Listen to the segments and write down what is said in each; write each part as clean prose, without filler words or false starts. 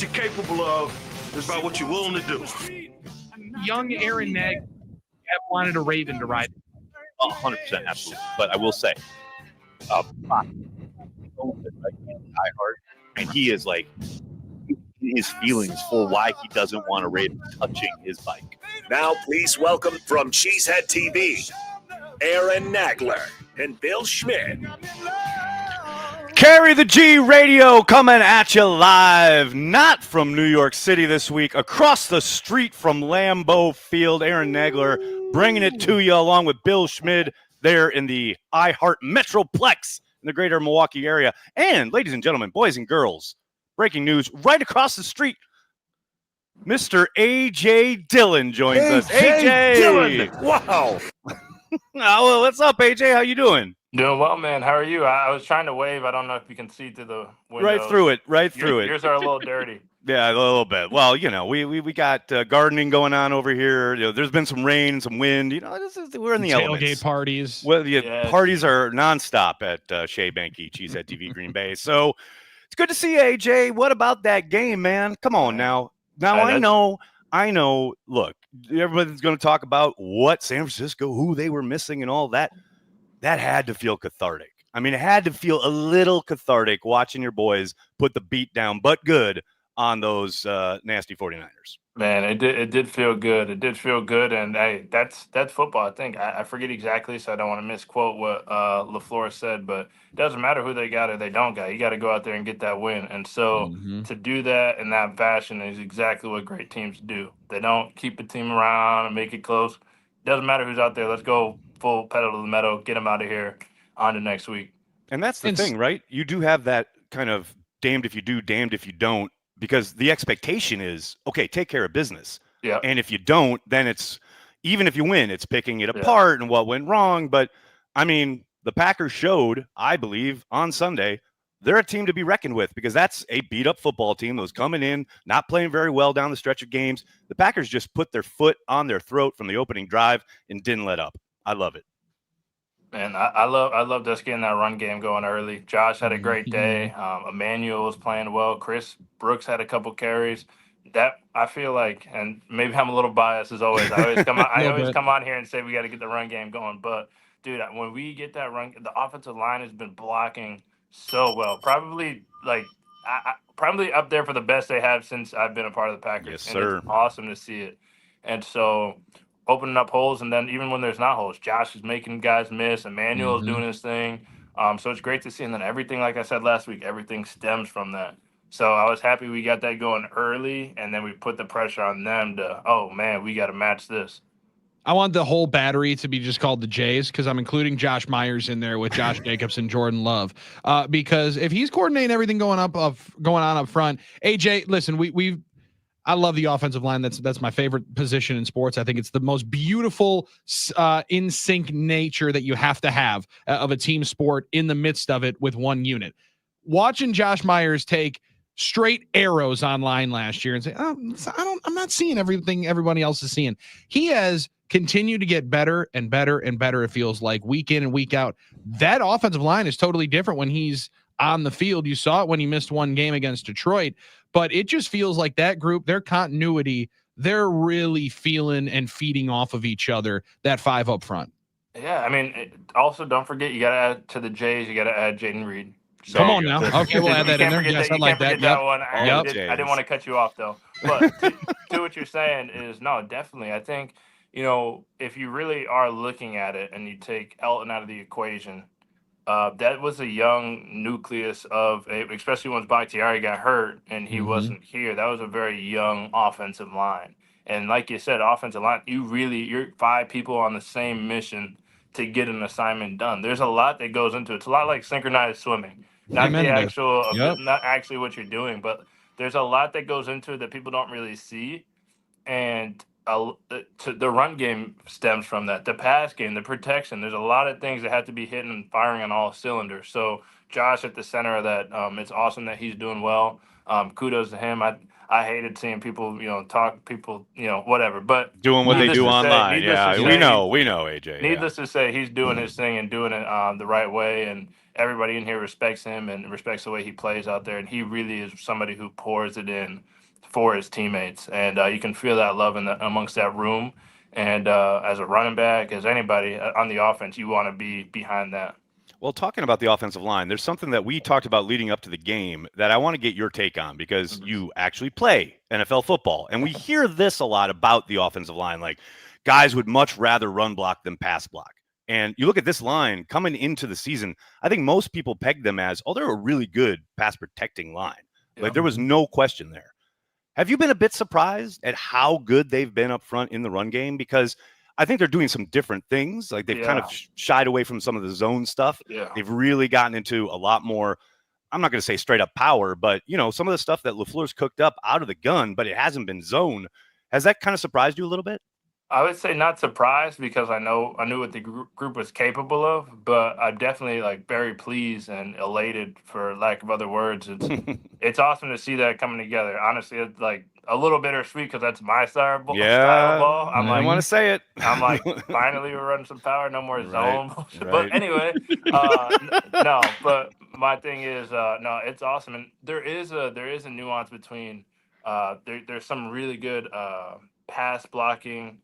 you're capable of. It's about what you're willing to do. Young Aaron Nagler wanted a Raven to ride. 100%, absolutely. But I will say, iHeart, and he is like his feelings for why he doesn't want a Raven touching his bike. Now, please welcome from Cheesehead TV, Aaron Nagler and Bill Schmid. Carry the G Radio coming at you live, not from New York City this week, across the street from Lambeau Field. Aaron Nagler bringing it to you along with Bill Schmid there in the iHeart Metroplex in the greater Milwaukee area. And, ladies and gentlemen, boys and girls, breaking news right across the street. Mr. AJ Dillon joins us. AJ Dillon! Wow! Oh, what's up, AJ? How you doing? Doing well, man. How are you? I was trying to wave. I don't know if you can see through the window. Right through it. Yours are a little dirty. Yeah, a little bit. Well, you know, we got gardening going on over here. You know, there's been some rain, some wind. You know, we're in the elements. Tailgate parties. Well, parties are nonstop at Shea Banky, Cheesehead TV, Green Bay. So it's good to see you, AJ. What about that game, man? Come on now. I know. Look, everybody's going to talk about what San Francisco, who they were missing, and all that. That had to feel cathartic. I mean, it had to feel a little cathartic watching your boys put the beat down, but good, on those nasty 49ers. Man, it did feel good. It did feel good, and hey, that's football. I think I forget exactly, so I don't want to misquote what LaFleur said, but it doesn't matter who they got or they don't got. You got to go out there and get that win, and so to do that in that fashion is exactly what great teams do. They don't keep the team around and make it close. Doesn't matter who's out there. Let's go full pedal to the metal, get them out of here on to next week. And that's the thing, right? You do have that kind of damned if you do, damned if you don't, because the expectation is, okay, take care of business. Yeah. And if you don't, then it's, even if you win, it's picking it apart and what went wrong. But, I mean, the Packers showed, I believe, on Sunday, they're a team to be reckoned with because that's a beat-up football team that was coming in, not playing very well down the stretch of games. The Packers just put their foot on their throat from the opening drive and didn't let up. I love it. Man, I love us getting that run game going early. Josh had a great day. Emmanuel was playing well. Chris Brooks had a couple carries. That I feel like, and maybe I'm a little biased as always. I always come on here and say we got to get the run game going. But dude, when we get that run, the offensive line has been blocking so well. Probably probably up there for the best they have since I've been a part of the Packers. Yes, sir. It's awesome to see it. And so opening up holes, and then even when there's not holes, Josh is making guys miss. Emmanuel is doing his thing. So it's great to see. And then everything, like I said last week, everything stems from that. So I was happy we got that going early, and then we put the pressure on them to, oh, man, we got to match this. I want the whole battery to be just called the Jays because I'm including Josh Myers in there with Josh Jacobs and Jordan Love. Because if he's coordinating everything going on up front, AJ, listen, I love the offensive line. That's my favorite position in sports. I think it's the most beautiful in sync nature that you have to have of a team sport in the midst of it with one unit. Watching Josh Myers take straight arrows online last year and say, I'm not seeing everything everybody else is seeing. He has continued to get better and better and better. It feels like week in and week out. That offensive line is totally different when he's on the field. You saw it when he missed one game against Detroit, but it just feels like that group, their continuity, they're really feeling and feeding off of each other, that five up front. Yeah, I mean, also don't forget, you got to add to the Jays, you got to add Jaden Reed. So, come on now. Okay, we'll add that in there. Yes, I like that. That one. I didn't want to cut you off, though. But to what you're saying is, no, definitely. I think, if you really are looking at it and you take Elton out of the equation, that was a young nucleus of, especially once Bakhtiari got hurt and he wasn't here, that was a very young offensive line. And like you said, offensive line, you're five people on the same mission to get an assignment done. There's a lot that goes into it. It's a lot like synchronized swimming. Not not actually what you're doing, but there's a lot that goes into it that people don't really see. And the run game stems from that. The pass game, the protection. There's a lot of things that have to be hitting and firing on all cylinders. So Josh at the center of that, it's awesome that he's doing well. kudos to him. I hated seeing people, talk people, whatever. But doing what they needless do to say- online. needless to Yeah, say, we know AJ. Needless to say, he's doing his thing and doing it the right way, and everybody in here respects him and respects the way he plays out there. And he really is somebody who pours it in for his teammates, and you can feel that love amongst that room. And as a running back, as anybody on the offense, you want to be behind that. Well, talking about the offensive line, there's something that we talked about leading up to the game that I want to get your take on because you actually play NFL football. And we hear this a lot about the offensive line. Like, guys would much rather run block than pass block. And you look at this line coming into the season, I think most people peg them as, oh, they're a really good pass protecting line. Like, there was no question there. Have you been a bit surprised at how good they've been up front in the run game? Because I think they're doing some different things. Like they've kind of shied away from some of the zone stuff. Yeah. They've really gotten into a lot more, I'm not going to say straight up power, but some of the stuff that LaFleur's cooked up out of the gun, but it hasn't been zone. Has that kind of surprised you a little bit? I would say not surprised because I knew what the group was capable of, but I'm definitely very pleased and elated, for lack of other words. It's awesome to see that coming together. Honestly, it's like a little bittersweet because that's my style of ball. I don't want to say it. I'm like, finally we're running some power, no more zone. Right. But anyway, no. But my thing is, no, it's awesome, and there is a nuance between there's some really good pass blocking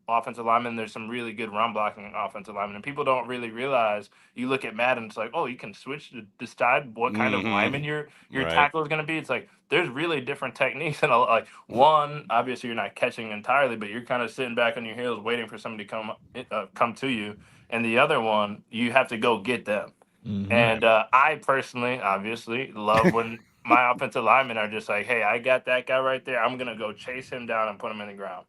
offensive linemen. There's some really good run blocking offensive linemen, and people don't really realize. You look at Madden, it's like, oh, you can switch to decide what kind of lineman your tackle is going to be. It's like there's really different techniques, and one, obviously you're not catching entirely, but you're kind of sitting back on your heels waiting for somebody to come to you, and the other one, you have to go get them. And I personally, obviously, love when my offensive linemen are just like, hey, I got that guy right there. I'm gonna go chase him down and put him in the ground,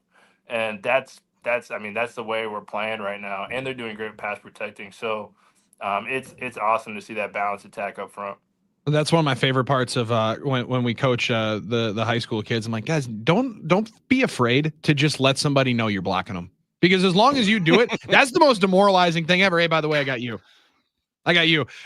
and that's the way we're playing right now, and they're doing great pass protecting. So it's awesome to see that balanced attack up front. That's one of my favorite parts of when we coach the high school kids. I'm like, guys, don't be afraid to just let somebody know you're blocking them, because as long as you do it, that's the most demoralizing thing ever. Hey, by the way, I got you.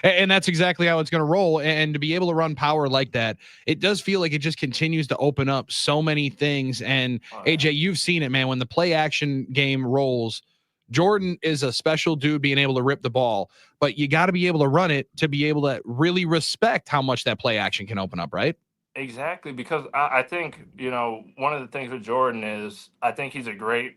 And that's exactly how it's going to roll. And to be able to run power like that, it does feel like it just continues to open up so many things. And AJ, you've seen it, man. When the play action game rolls, Jordan is a special dude being able to rip the ball, but you got to be able to run it to be able to really respect how much that play action can open up, right? Exactly. Because I think, one of the things with Jordan is I think he's a great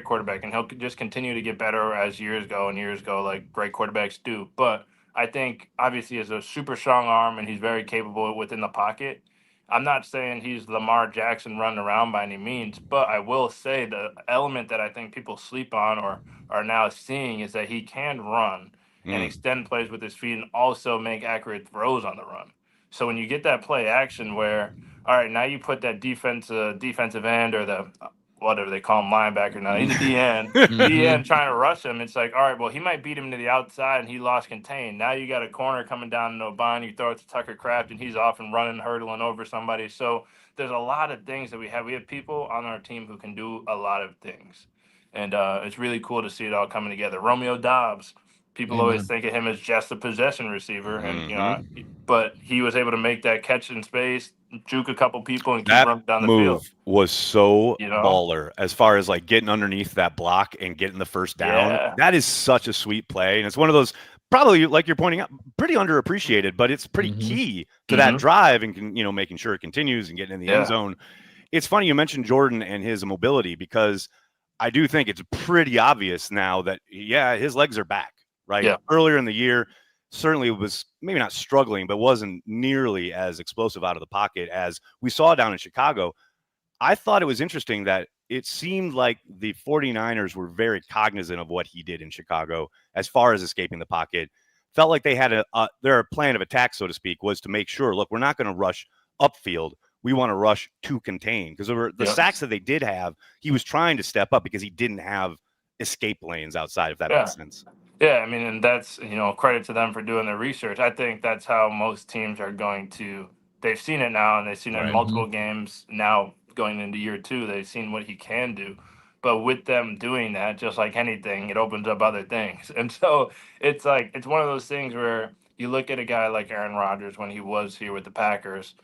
quarterback, and he'll just continue to get better as years go, like great quarterbacks do. But I think obviously he has a super strong arm, and he's very capable within the pocket. I'm not saying he's Lamar Jackson running around by any means, but I will say the element that I think people sleep on or are now seeing is that he can run and extend plays with his feet and also make accurate throws on the run. So when you get that play action where, all right, now you put that defensive end or the whatever they call him, linebacker now, he's a DN trying to rush him. It's like, all right, well, he might beat him to the outside and he lost contain. Now you got a corner coming down to O'Bine, you throw it to Tucker Kraft, and he's off and running, hurdling over somebody. So there's a lot of things that we have. We have people on our team who can do a lot of things. And it's really cool to see it all coming together. Romeo Dobbs, people always think of him as just a possession receiver, and but he was able to make that catch in space, juke a couple people, and keep running down the field. Was so baller as far as like getting underneath that block and getting the first down. Yeah. That is such a sweet play, and it's one of those probably, like you're pointing out, pretty underappreciated, but it's pretty key to that drive and making sure it continues and getting in the end zone. It's funny you mentioned Jordan and his mobility, because I do think it's pretty obvious now that his legs are back. Right. Yeah. Earlier in the year, certainly was maybe not struggling, but wasn't nearly as explosive out of the pocket as we saw down in Chicago. I thought it was interesting that it seemed like the 49ers were very cognizant of what he did in Chicago as far as escaping the pocket. Felt like they had their plan of attack, so to speak, was to make sure, look, we're not going to rush upfield. We want to rush to contain, because over the sacks that they did have, he was trying to step up because he didn't have escape lanes outside, if that makes sense. Yeah, I mean, and that's, credit to them for doing their research. I think that's how most teams are going to – they've seen it now, and they've seen it in multiple games now going into year 2. They've seen what he can do. But with them doing that, just like anything, it opens up other things. And so it's like – it's one of those things where you look at a guy like Aaron Rodgers when he was here with the Packers,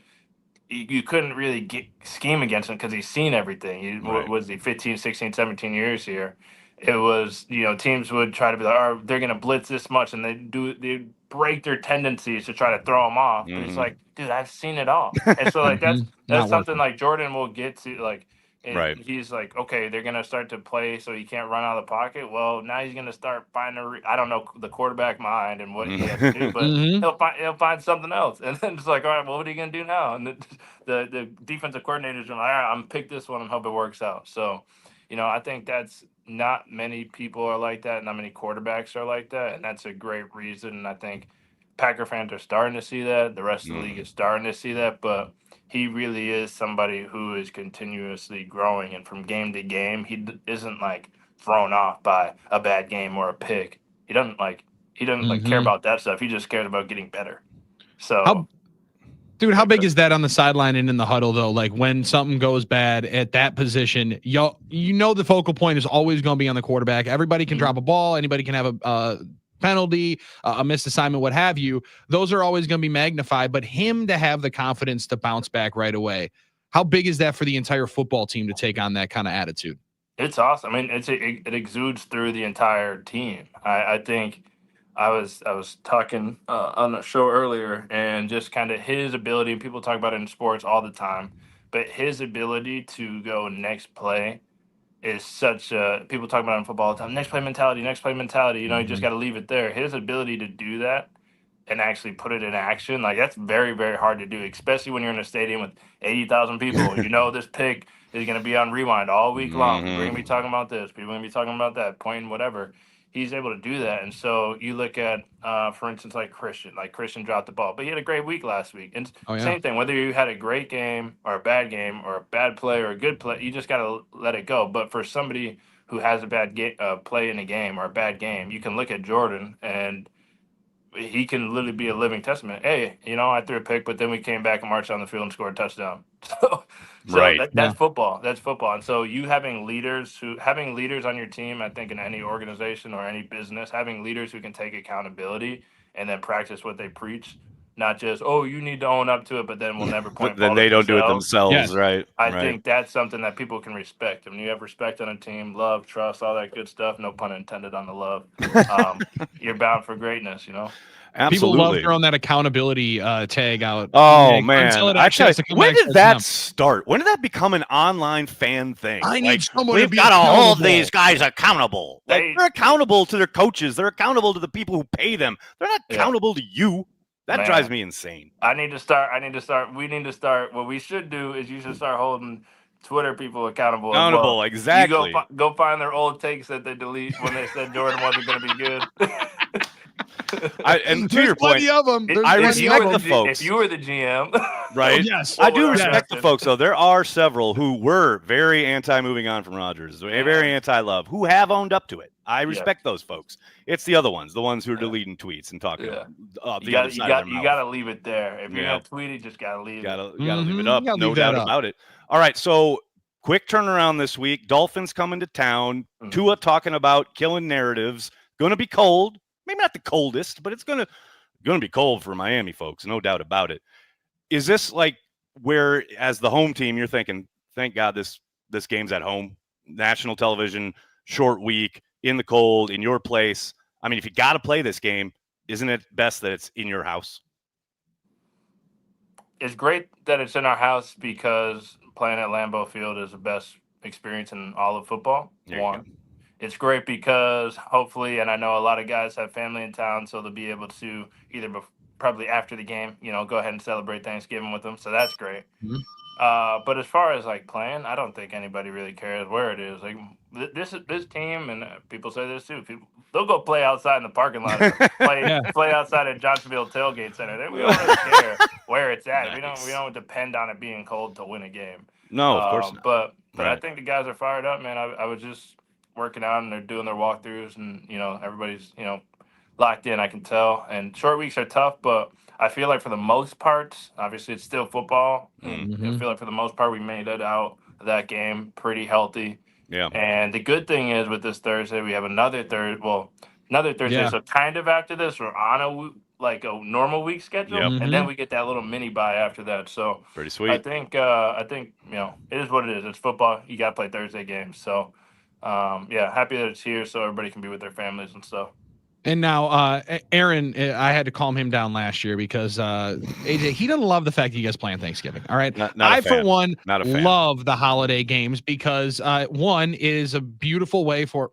you couldn't really scheme against him because he's seen everything. What was he, 15, 16, 17 years here? It was, teams would try to be like, oh, they're going to blitz this much, and they break their tendencies to try to throw him off. But it's like, dude, I've seen it all. And so, like, that's something like Jordan will get to, like, he's like, okay, they're going to start to play so he can't run out of the pocket. Well, now he's going to start finding, I don't know the quarterback mind and what he has to do, but he'll find something else. And then it's like, all right, well, what are you going to do now? And the defensive coordinators are like, all right, I'm going to pick this one and hope it works out. So, I think that's not many people are like that. Not many quarterbacks are like that. And that's a great reason. And I think Packer fans are starting to see that. The rest of the league is starting to see that. But he really is somebody who is continuously growing. And from game to game, he isn't like thrown off by a bad game or a pick. He doesn't care about that stuff. He just cares about getting better. So. Dude, how big is that on the sideline and in the huddle, though? Like, when something goes bad at that position, the focal point is always going to be on the quarterback. Everybody can drop a ball. Anybody can have a penalty, a missed assignment, what have you. Those are always going to be magnified. But him to have the confidence to bounce back right away, how big is that for the entire football team to take on that kind of attitude? It's awesome. I mean, it exudes through the entire team. I think I was talking on a show earlier, and just kind of his ability. People talk about it in sports all the time, but his ability to go next play is such a, people talk about it in football all the time. Next play mentality. You just got to leave it there. His ability to do that and actually put it in action, like, that's very, very hard to do, especially when you're in a stadium with 80,000 people. This pick is going to be on rewind all week long. We're going to be talking about this. People are going to be talking about that, pointing, whatever. He's able to do that. And so you look at, for instance, like Christian dropped the ball, but he had a great week last week. And same thing, whether you had a great game or a bad game or a bad play or a good play, you just got to let it go. But for somebody who has a bad play in a game or a bad game, you can look at Jordan, and he can literally be a living testament. Hey, I threw a pick, but then we came back and marched on the field and scored a touchdown. That's football. That's football. And so you having leaders on your team, I think in any organization or any business, having leaders who can take accountability and then practice what they preach, not just, oh, you need to own up to it, but then we'll never point. But then they don't do it themselves, yes. Right? I think that's something that people can respect. I mean, you have respect on a team, love, trust, all that good stuff. No pun intended on the love. You're bound for greatness, Absolutely. People love throwing that accountability tag out. Oh, man. Actually, when did that them. start? When did that become an online fan thing? I need someone we've to be got to accountable. hold these guys accountable. They're accountable to their coaches. They're accountable to the people who pay them. They're not accountable to you. That drives me insane. We need to start. What we should do is you should start holding Twitter people accountable. Accountable, exactly. You go find their old takes that they delete when they said Jordan wasn't going to be good. And to your point, of them. I respect the folks. If you were the GM, right? Yes, I do respect the folks, though. There are several who were very moving on from Rodgers, very anti-love, who have owned up to it. I respect those folks. It's the other ones, the ones who are deleting tweets and talking. You got to leave it there. If you're gonna tweet it, just gotta leave it. Gotta leave it up. No doubt about it. All right, so quick turnaround this week. Dolphins coming to town. Tua talking about killing narratives. Going to be cold. Maybe not the coldest, but it's going to be cold for Miami folks, no doubt about it. Is this like where, as the home team, you're thinking, thank God this game's at home, national television, short week, in the cold, in your place? I mean, if you got to play this game, isn't it best that it's in your house? It's great that it's in our house because playing at Lambeau Field is the best experience in all of football. It's great because hopefully, and I know a lot of guys have family in town, so they'll be able to either probably after the game, go ahead and celebrate Thanksgiving with them. So that's great. But as far as like playing, I don't think anybody really cares where it is. Like this team, and people say this too. They'll go play outside in the parking lot, play outside at Johnsonville Tailgate Center. We don't really care where it's at. Nice. We don't depend on it being cold to win a game. No, of course not. But I think the guys are fired up, man. I was just working out, and they're doing their walkthroughs, and everybody's locked in. I can tell. And short weeks are tough, but I feel like for the most part, obviously it's still football. I feel like for the most part we made it out of that game pretty healthy. Yeah. And the good thing is with this Thursday we have another another Thursday. Yeah. So kind of after this, we're on a normal week schedule, Yep. and then we get that little mini bye after that. So Pretty sweet. I think it is what it is. It's football. You got to play Thursday games. So happy that it's here so everybody can be with their families and stuff. And now, Aaron, I had to calm him down last year because AJ, he doesn't love the fact that you guys play on Thanksgiving. All right. I, for one, love the holiday games because one is a beautiful way for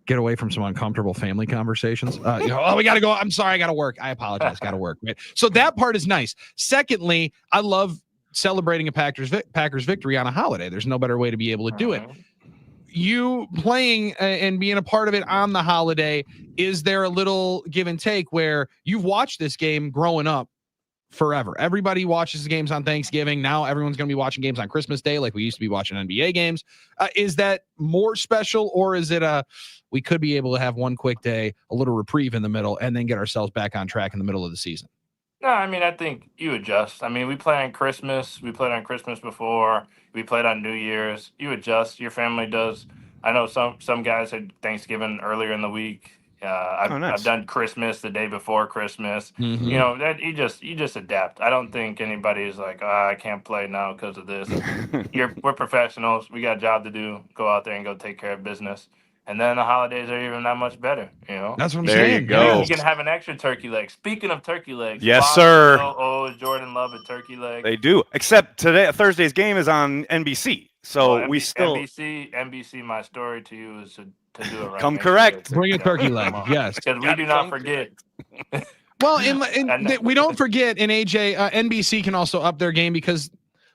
get away from some uncomfortable family conversations. We got to go. I'm sorry. I got to work. I apologize. Got to work. Right. So that part is nice. Secondly, I love celebrating a Packers victory on a holiday. There's no better way to be able to do it. You playing and being a part of it on the holiday, is there a little give and take where you've watched this game growing up forever? Everybody watches the games on Thanksgiving. Now everyone's going to be watching games on Christmas Day like we used to be watching NBA games. Is that more special, or is it we could be able to have one quick day, a little reprieve in the middle, and then get ourselves back on track in the middle of the season? No, I mean, I think you adjust. I mean, we play on Christmas. We played on Christmas before. We played on New Year's. You adjust. Your family does. I know some guys had Thanksgiving earlier in the week. I've done Christmas the day before Christmas. Mm-hmm. You know, that you just adapt. I don't think anybody's like, I can't play now because of this. We're professionals. We got a job to do. Go out there and go take care of business. And then the holidays are even that much better, you know? That's what I'm there saying. There you go. You can have an extra turkey leg. Speaking of turkey legs. Yes, sir. Jordan love a turkey leg. They do. Except Thursday's game is on NBC. So we still... NBC, my story to you is to do it right. Come correct. Bring a turkey leg, yes. Because we do not forget. Well, we don't forget, and AJ, NBC can also up their game because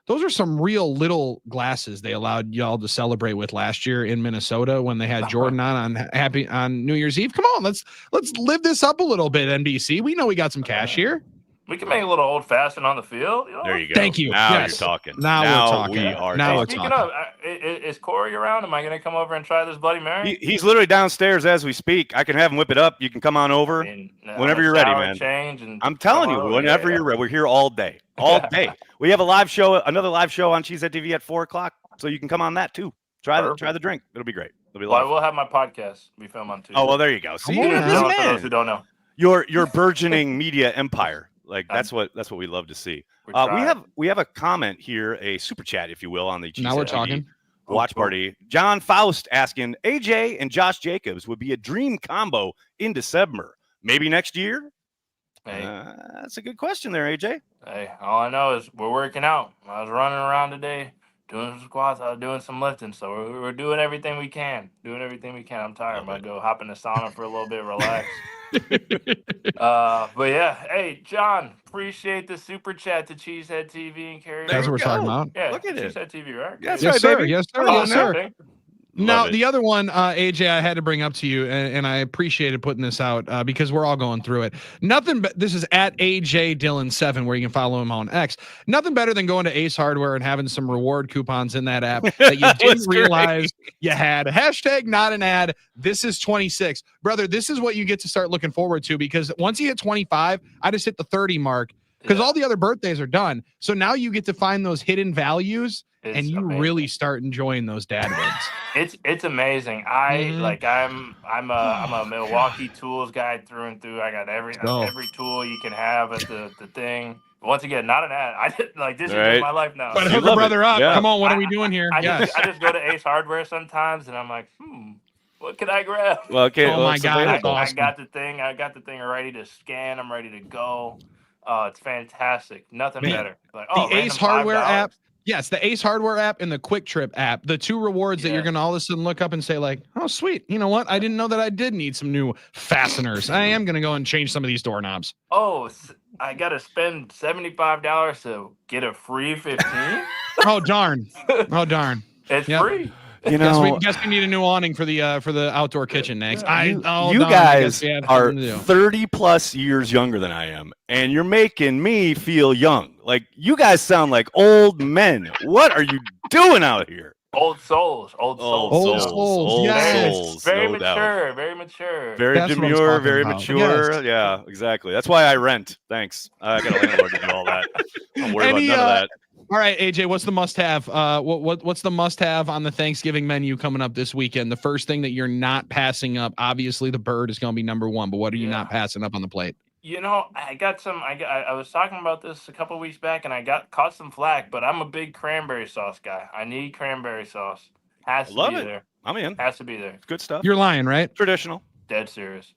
those are some real little glasses they allowed y'all to celebrate with last year in Minnesota when they had Jordan on New Year's Eve. Come on, let's live this up a little bit, NBC. We know we got some cash here. We can make a little old fashioned on the field. You know? There you go. Thank you. Now yes. you're talking. Now we're talking. We are now talking. we're Speaking talking. of, is Corey around? Am I going to come over and try this Bloody Mary? He's literally downstairs as we speak. I can have him whip it up. You can come on over whenever you're ready, man. I'm telling you, whenever you're ready. We're here all day. All day. We have another live show on Cheesehead TV at 4:00, so you can come on that too. Try the drink. It'll be great. It'll be I will have my podcast we film on too. Oh, well, there you go. See, for those who don't know. Your burgeoning media empire. Like that's what we love to see. We have a comment here, a super chat, if you will, on the Cheesehead Now we're TV talking. watch party. John Faust asking, AJ and Josh Jacobs would be a dream combo in December. Maybe next year? Hey. That's a good question there, AJ. Hey, all I know is we're working out. I was running around today, doing some squats. I was doing some lifting. So we're doing everything we can. I'm tired. I'm going to go hop in the sauna for a little bit, relax. But yeah, hey, John, appreciate the super chat to Cheesehead TV and Carrie. That's what we're talking about. Yeah, look at it. Cheesehead TV, right? Yes, Yes, right, sir. baby. Yes, sir. Oh, Yes, sir. okay. Now, the other one, AJ, I had to bring up to you, and I appreciated putting this out because we're all going through it. Nothing but this is at AJ Dillon 7, where you can follow him on X. Nothing better than going to Ace Hardware and having some reward coupons in that app that you didn't realize you had. Hashtag not an ad. This is 26. Brother, this is what you get to start looking forward to, because once you hit 25, I just hit the 30 mark because all the other birthdays are done. So now you get to find those hidden values. And you really start enjoying those dad wins. It's amazing. I'm a Milwaukee tools guy through and through. I got every tool you can have at the thing. Once again, not an ad. I did this is my life now. But hook a brother up. Yeah. Come on, what are we doing here? I just go to Ace Hardware sometimes, and I'm like, what can I grab? Well, okay. Oh my God, that's awesome. I got the thing ready to scan. I'm ready to go. It's fantastic. Nothing better. Like, the Ace Hardware app. Yes, the Ace Hardware app and the Quick Trip app, the two rewards that you're going to all of a sudden look up and say like, oh, sweet. You know what? I didn't know that I did need some new fasteners. I am going to go and change some of these doorknobs. Oh, I got to spend $75 to get a free 15? Oh, darn. It's free. You know, guess we need a new awning for the outdoor kitchen next. You guys are 30 plus years younger than I am, and you're making me feel young. Like you guys sound like old men. What are you doing out here? Old souls. Yes. Very no doubt. mature. Very mature. Very That's what I'm demure, talking very about. mature. Yes. Yeah, exactly. That's why I rent. Thanks. I got a landlord to do all that. Don't worry about none of that. All right, AJ, what's the must-have? What's the must-have on the Thanksgiving menu coming up this weekend? The first thing that you're not passing up. Obviously, the bird is going to be number one, but what are you not passing up on the plate? You know, I was talking about this a couple of weeks back, and I caught some flack, but I'm a big cranberry sauce guy. I need cranberry sauce. Has to Love be it. there. I'm in. Has to be there. Good stuff. You're lying, right? Traditional. Dead serious.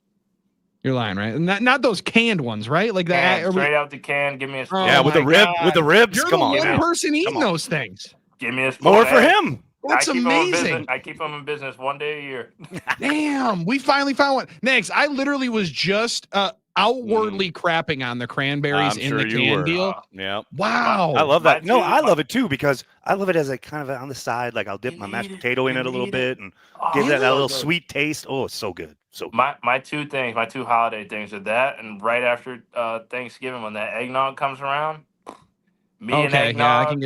You're lying, right? Not those canned ones, right? Like that. Straight out the can. Give me a spoon. Yeah, with the rib, with the ribs. You're Come the on. one man. person eating Come on. those things. Give me a spoon. More for him. That's amazing. I keep them in business one day a year. Damn, we finally found one. Next, I literally was just outwardly crapping on the cranberries in the can deal. Yeah. Wow. I love that. No, I love it too because I love it as a kind of on the side. Like I'll dip my mashed potato in it a little bit and give that little sweet taste. Oh, it's so good. So good. My two holiday things are that, and right after Thanksgiving when that eggnog comes around, and eggnog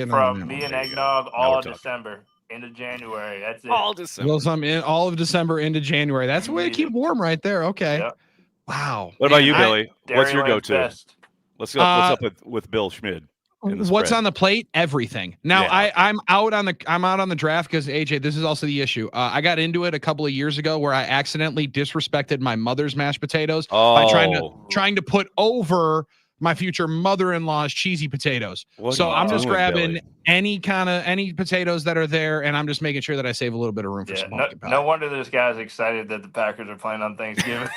all December into January. That's it. All December. Well, so I'm in all of December into January. That's the way to keep warm right there. Okay. Yep. Wow. What about you, Billy? What's your Dairyland's go-to? best. What's up with Bill Schmid? What's on the plate? Everything. Now I'm out on the draft because AJ, this is also the issue. I got into it a couple of years ago where I accidentally disrespected my mother's mashed potatoes by trying to put over my future mother-in-law's cheesy potatoes. So I'm just grabbing any potatoes that are there, and I'm just making sure that I save a little bit of room for some pumpkin pie. No wonder this guy's excited that the Packers are playing on Thanksgiving.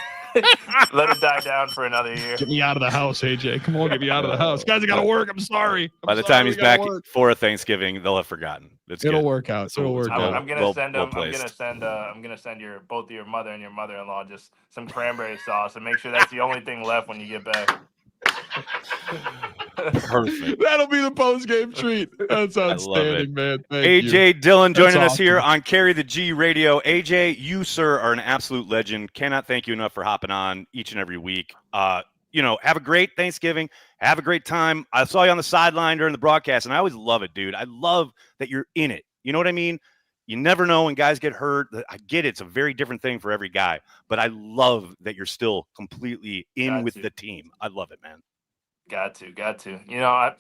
Let it die down for another year. Get me out of the house, AJ. Come on, get me out of the house. Guys, I got to work. I'm sorry. By the time he's back for a Thanksgiving, they'll have forgotten. It'll work out. It'll work out. I'm gonna send both your mother and your mother-in-law just some cranberry sauce and make sure that's the only thing left when you get back. Perfect. That'll be the post-game treat. That's outstanding, man. Thank AJ you. Dillon joining us here on Carry the G Radio. AJ, you, sir, are an absolute legend. Cannot thank you enough for hopping on each and every week. Have a great Thanksgiving. Have a great time. I saw you on the sideline during the broadcast, and I always love it, dude. I love that you're in it. You know what I mean? You never know when guys get hurt. I get it. It's a very different thing for every guy. But I love that you're still completely in with the team. I love it, man. Got to. You know,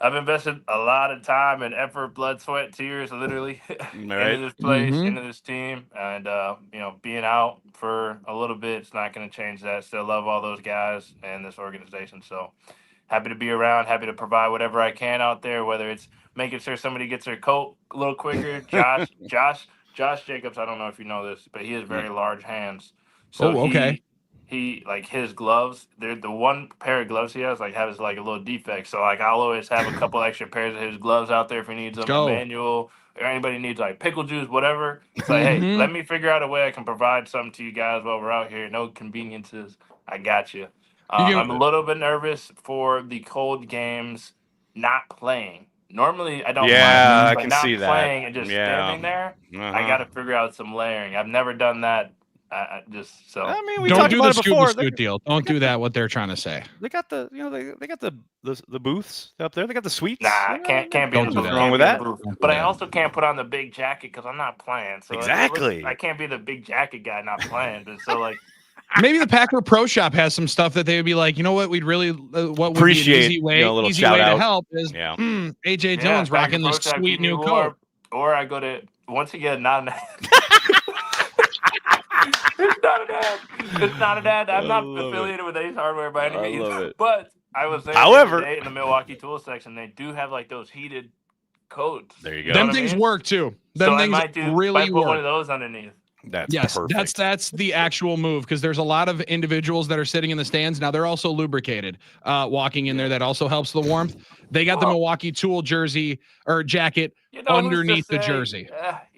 I've invested a lot of time and effort, blood, sweat, tears, literally, into this place, into this team. And, being out for a little bit, it's not going to change that. Still love all those guys and this organization. So happy to be around, happy to provide whatever I can out there, whether it's making sure somebody gets their coat a little quicker. Josh Jacobs, I don't know if you know this, but he has very large hands. So he like his gloves, they're the one pair of gloves he has has a little defect. So I'll always have a couple extra pairs of his gloves out there if he needs them, a manual, or anybody needs pickle juice, whatever. It's hey, let me figure out a way I can provide something to you guys while we're out here. No conveniences. I got you. I'm a little bit nervous for the cold games not playing. Normally, I don't mind, I but can not see that. playing and just standing there, I got to figure out some layering. I've never done that. We don't do the scoot deal. Don't do that. What they're trying to say. They got the they got the booths up there. They got the suites. Nah, can't be in the booth. Wrong with that. But I also can't put on the big jacket because I'm not playing. So exactly, I can't be the big jacket guy not playing. But so maybe the Packer Pro Shop has some stuff that they would be like, you know what, we'd really what would appreciate be an easy way, to help is AJ Dillon's rocking this sweet new coat. Or I go to once again not an It's not an ad. I'm not affiliated with Ace Hardware by any means. I love it. But I was there today in the Milwaukee tool section. They do have those heated coats. There you go. Them things work too. Them things really put work. One of those underneath. That's perfect. That's the actual move because there's a lot of individuals that are sitting in the stands. Now they're also lubricated walking in there. That also helps the warmth. They got the Milwaukee Tool jersey or jacket underneath the jersey. All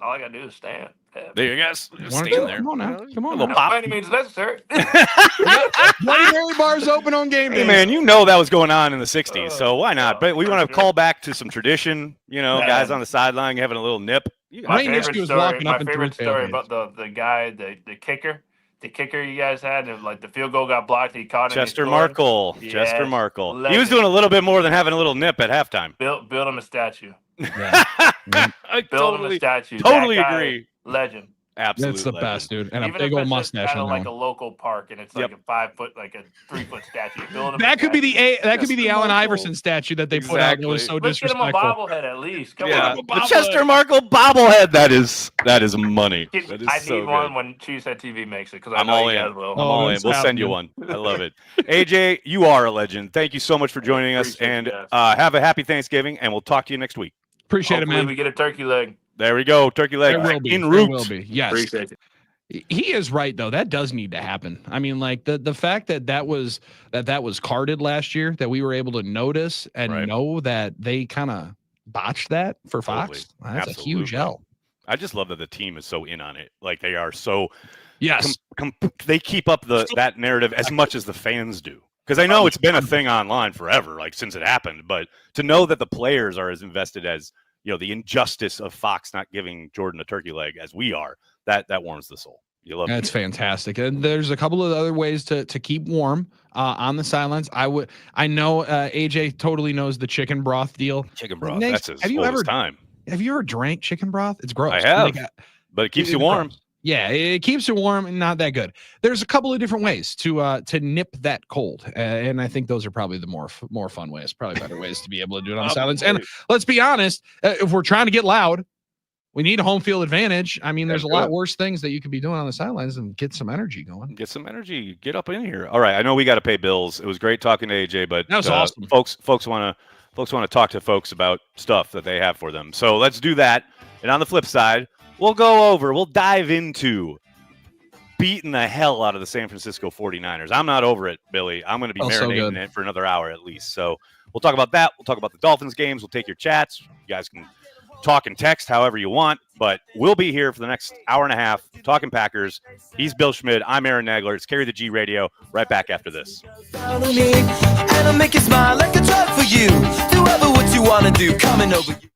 I gotta do is stand. There you guys. Stand there. Come on now. Come on. Not by any means necessary. Bloody Bar's open on game day. Hey man, that was going on in the '60s, so why not? But we want to call back to some tradition. Guys on the sideline having a little nip. My favorite story about the guy, the kicker. the kicker you guys had, and like the field goal got blocked, he caught it. Chester Markle. Yes, Chester Markle. He was legend. doing a little bit more than having a little nip at halftime. Build him a statue. Yeah. I Build him a statue. Totally That guy, agree. legend. Absolute That's the legend. best, dude. And Even a big if old it's mustache kind on of that like a one. local park, and it's like a 5 foot, like a 3 foot statue. Build him. That could be the Chester Allen Markle. Iverson statue that they put out. It was so Let's get him a disrespectful. bobblehead at least. Come Yeah, on. the Chester Markle bobblehead. That is money. That is I so need one good. when Cheesehead TV makes it, because I I'm know all you in. guys will. I'm all in. that's We'll send you happening. one. I love it. AJ, you are a legend. Thank you so much for joining us, Appreciate and you guys. have a happy Thanksgiving. And we'll talk to you next week. Appreciate Hopefully it, man. we get a turkey leg. There we go. Turkey leg There will be. in There route. will be. Yes. Appreciate it. He is right though. That does need to happen. I mean, like the fact that was carded last year, that we were able to notice and know that they kind of botched that for Fox. That's a huge L. I just love that the team is so in on it. Like they are so. Yes. They keep up that narrative as much as the fans do. Because I know it's been a thing online forever, like since it happened. But to know that the players are as invested as the injustice of Fox not giving Jordan a turkey leg as we are. That warms the soul. You love That's fantastic. And there's a couple of other ways to keep warm on the sidelines. I know AJ totally knows the chicken broth deal. Chicken broth. Nate, That's as old as time. Have you ever drank chicken broth? It's gross. I have, but it keeps you warm. Gross. Yeah, it keeps you warm and not that good. There's a couple of different ways to nip that cold, and I think those are probably the more fun ways, probably better ways to be able to do it on the sidelines. And let's be honest, if we're trying to get loud, we need a home field advantage. I mean, there's a lot worse things that you could be doing on the sidelines and get some energy going. Get some energy. Get up in here. All right. I know we got to pay bills. It was great talking to AJ, but that was awesome. Folks want to talk to folks about stuff that they have for them. So let's do that. And on the flip side, we'll dive into beating the hell out of the San Francisco 49ers. I'm not over it, Billy. I'm going to be marinating it for another hour at least. So we'll talk about that. We'll talk about the Dolphins games. We'll take your chats. You guys can talk and text however you want, but we'll be here for the next hour and a half talking Packers. He's Bill Schmid. I'm Aaron Nagler. It's Carry the G Radio. Right back after this. And I'll make you smile like a drug for you. Do ever what you want to do. Coming over you.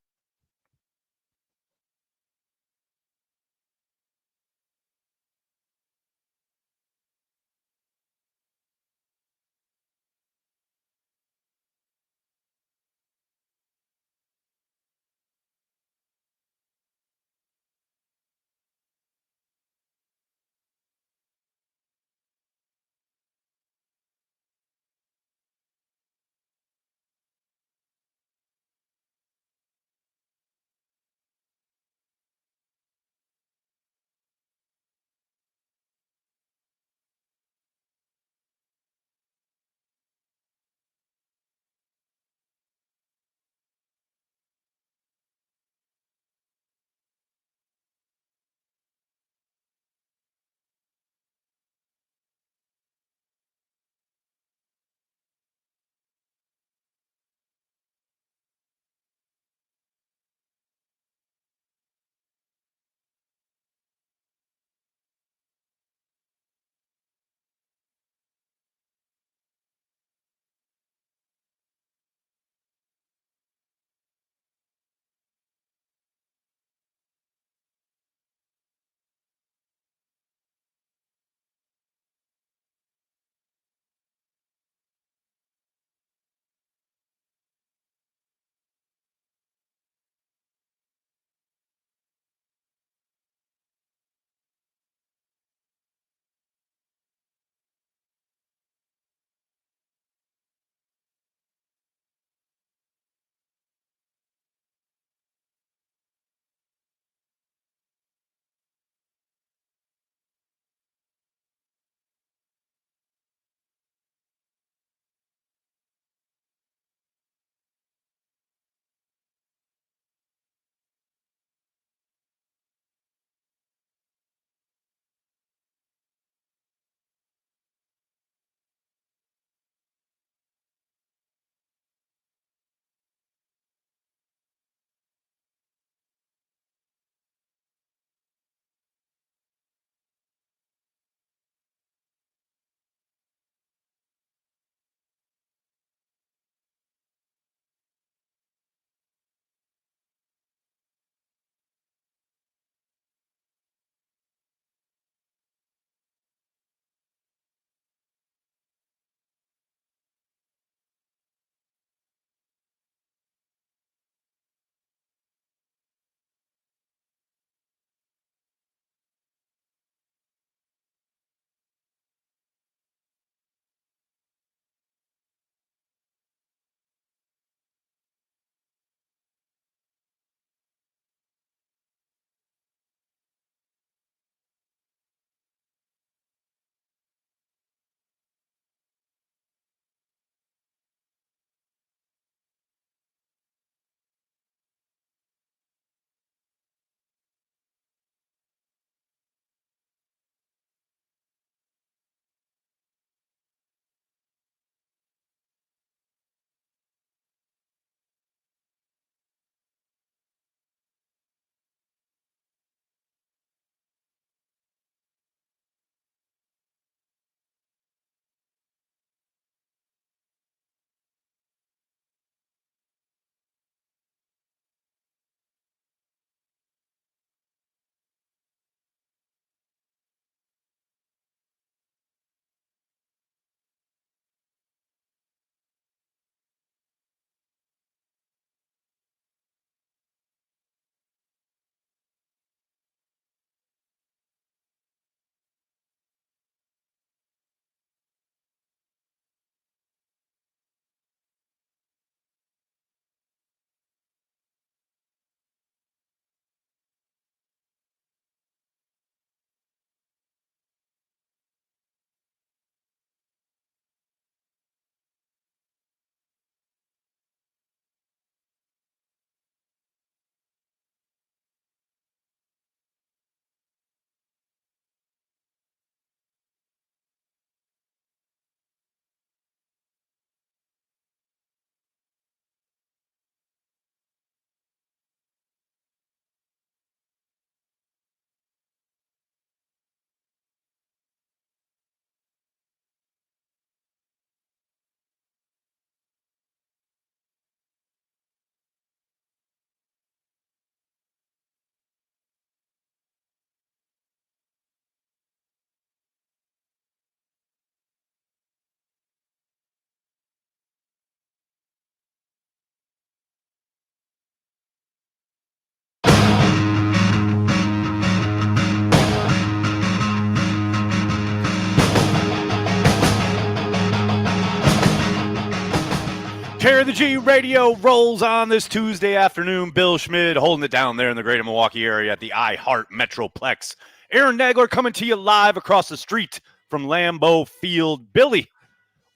Carry the G Radio rolls on this Tuesday afternoon. Bill Schmid holding it down there in the greater Milwaukee area at the iHeart Metroplex. Aaron Nagler coming to you live across the street from Lambeau Field. Billy,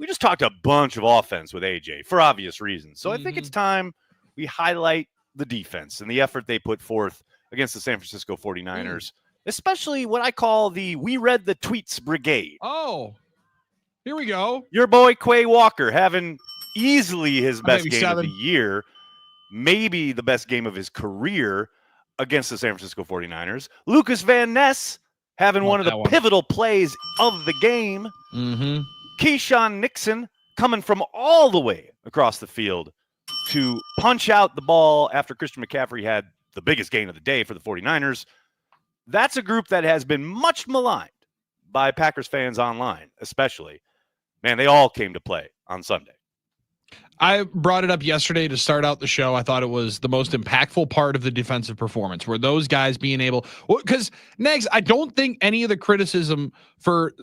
we just talked a bunch of offense with AJ for obvious reasons. So I think it's time we highlight the defense and the effort they put forth against the San Francisco 49ers, especially what I call the We Read the Tweets Brigade. Oh, here we go. Your boy Quay Walker having easily his best game of the year, maybe the best game of his career against the San Francisco 49ers. Lucas Van Ness having one of the pivotal plays of the game. Keyshawn Nixon coming from all the way across the field to punch out the ball after Christian McCaffrey had the biggest gain of the day for the 49ers. That's a group that has been much maligned by Packers fans online, especially. Man, they all came to play on Sunday. I brought it up yesterday to start out the show. I thought it was the most impactful part of the defensive performance, were those guys being able, because Nags, I don't think any of the criticism for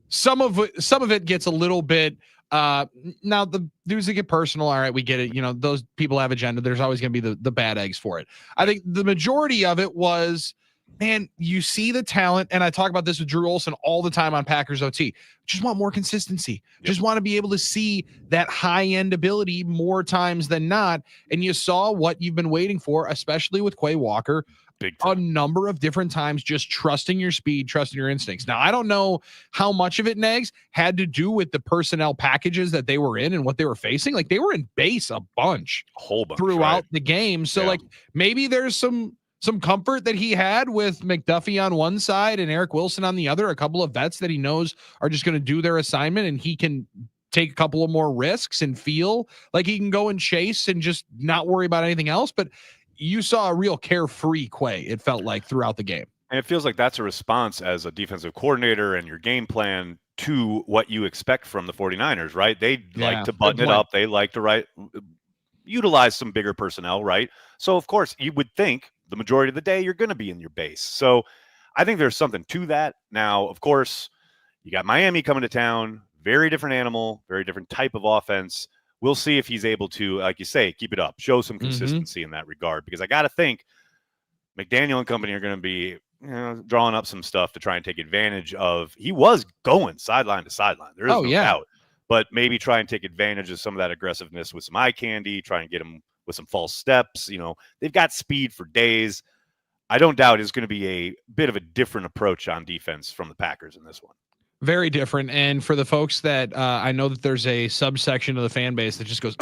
some of it gets a little bit, now the dudes that get personal. All right, we get it. You know, those people have agenda. There's always going to be the bad eggs for it. I think the majority of it was, man, you see the talent, and I talk about this with Drew Olson all the time on Packers OT. Just want more consistency. Yep. Just want to be able to see that high-end ability more times than not, and you saw what you've been waiting for, especially with Quay Walker, a number of different times, just trusting your speed, trusting your instincts. Now, I don't know how much of it, Nags, had to do with the personnel packages that they were in and what they were facing. Like, they were in base a bunch, a whole bunch throughout the game. So, like, maybe there's some comfort that he had with McDuffie on one side and Eric Wilson on the other, a couple of vets that he knows are just going to do their assignment, and he can take a couple of more risks and feel like he can go and chase and just not worry about anything else. But you saw a real carefree Quay, it felt like, throughout the game. And it feels like that's a response as a defensive coordinator and your game plan to what you expect from the 49ers, right? They like to button it up. They like to utilize some bigger personnel, right? So, of course, you would think the majority of the day you're going to be in your base. So I think there's something to that. Now, of course, you got Miami coming to town, very different animal, very different type of offense. We'll see if he's able to, like you say, keep it up, show some consistency in that regard, because I got to think McDaniel and company are going to be drawing up some stuff to try and take advantage of. He was going sideline to sideline. There is no doubt, but maybe try and take advantage of some of that aggressiveness with some eye candy, try and get him with some false steps. You know, they've got speed for days. I don't doubt it's going to be a bit of a different approach on defense from the Packers in this one. Very different. And for the folks that I know that there's a subsection of the fan base that just goes,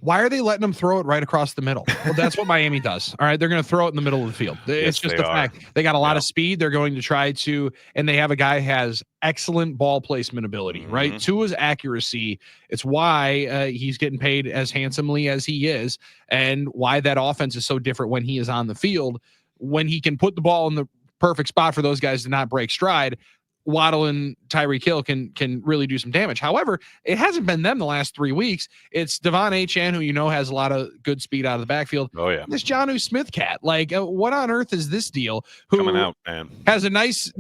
why are they letting them throw it right across the middle? Well, that's what Miami does. All right. They're going to throw it in the middle of the field. It's just the fact. They got a lot of speed. They're going to try to, and they have a guy who has excellent ball placement ability, right? To his accuracy. It's why he's getting paid as handsomely as he is, and why that offense is so different when he is on the field, when he can put the ball in the perfect spot for those guys to not break stride. Waddle and Tyreek Hill can really do some damage. However, it hasn't been them the last 3 weeks. It's Devon Achane, who has a lot of good speed out of the backfield. Oh yeah, this Jonnu Smith cat. Like, what on earth is this deal? Who coming out, man, has a nice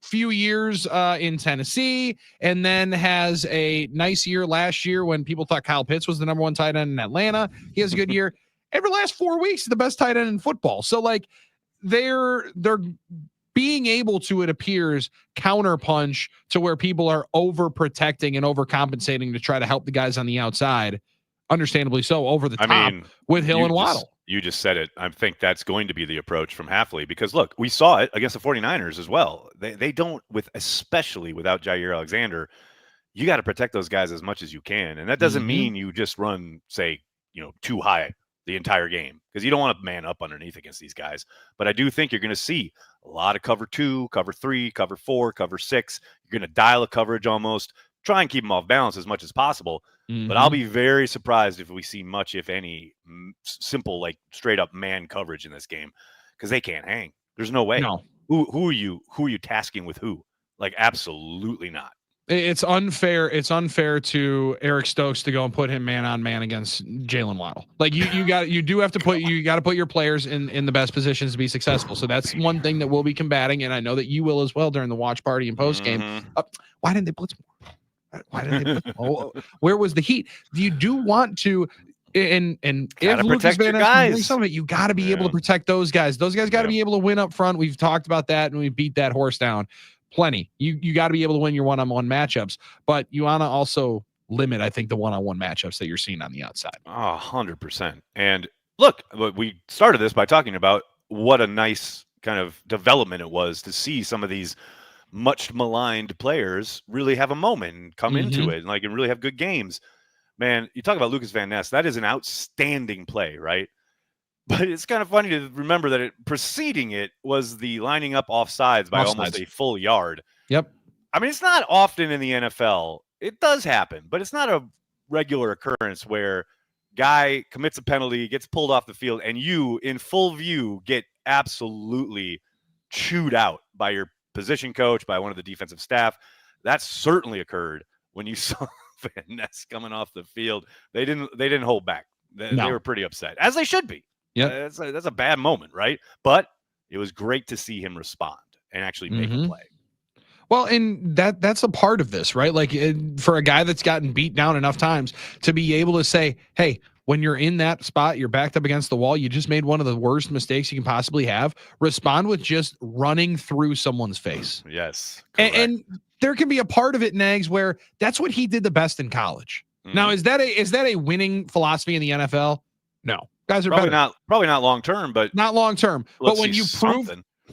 few years in Tennessee, and then has a nice year last year when people thought Kyle Pitts was the number one tight end in Atlanta. He has a good year. Every last 4 weeks, he's the best tight end in football. So like, they're being able to, it appears, counterpunch to where people are overprotecting and overcompensating to try to help the guys on the outside, understandably so, over the top with Hill and Waddle. You just said it. I think that's going to be the approach from Hafley, because look, we saw it against the 49ers as well. They don't, especially without Jair Alexander, you got to protect those guys as much as you can. And that doesn't mean you just run, say, too high the entire game, because you don't want to man up underneath against these guys. But I do think you're going to see a lot of cover 2, cover 3, cover 4, cover 6. You're going to dial a coverage almost, try and keep them off balance as much as possible. But I'll be very surprised if we see much, if any, simple, like straight up man coverage in this game, because they can't hang. There's no way. No. Who are you tasking with who? Like, absolutely not. It's unfair. It's unfair to Eric Stokes to go and put him man on man against Jalen Waddle. Like, you got to put your players in the best positions to be successful. So that's one thing that we'll be combating, and I know that you will as well during the watch party and post game. Why didn't they blitz more? Why did they where was the heat? You do want to, and if Lucas Van Ness can bring some of it, you got to be able to protect those guys. Those guys got to be able to win up front. We've talked about that, and we beat that horse down plenty. You got to be able to win your one-on-one matchups, but you want to also limit, I think, the one-on-one matchups that you're seeing on the outside. 100%. And look, we started this by talking about what a nice kind of development it was to see some of these much maligned players really have a moment and come into it and really have good games. Man, you talk about Lucas Van Ness, that is an outstanding play, right? But it's kind of funny to remember that preceding it was the lining up offsides by almost a full yard. Yep. I mean, it's not often in the NFL. It does happen, but it's not a regular occurrence where guy commits a penalty, gets pulled off the field, and you, in full view, get absolutely chewed out by your position coach, by one of the defensive staff. That certainly occurred when you saw Van Ness coming off the field. They didn't hold back. They were pretty upset, as they should be. Yeah, that's a bad moment, right? But it was great to see him respond and actually make a play. Well, and that's a part of this, right? Like for a guy that's gotten beat down enough times to be able to say, hey, when you're in that spot, you're backed up against the wall, you just made one of the worst mistakes you can possibly have. Respond with just running through someone's face. Yes. And there can be a part of it, Nags, where that's what he did the best in college. Now, is that a winning philosophy in the NFL? No. Guys are probably better. Probably not long term, but not long term. But when you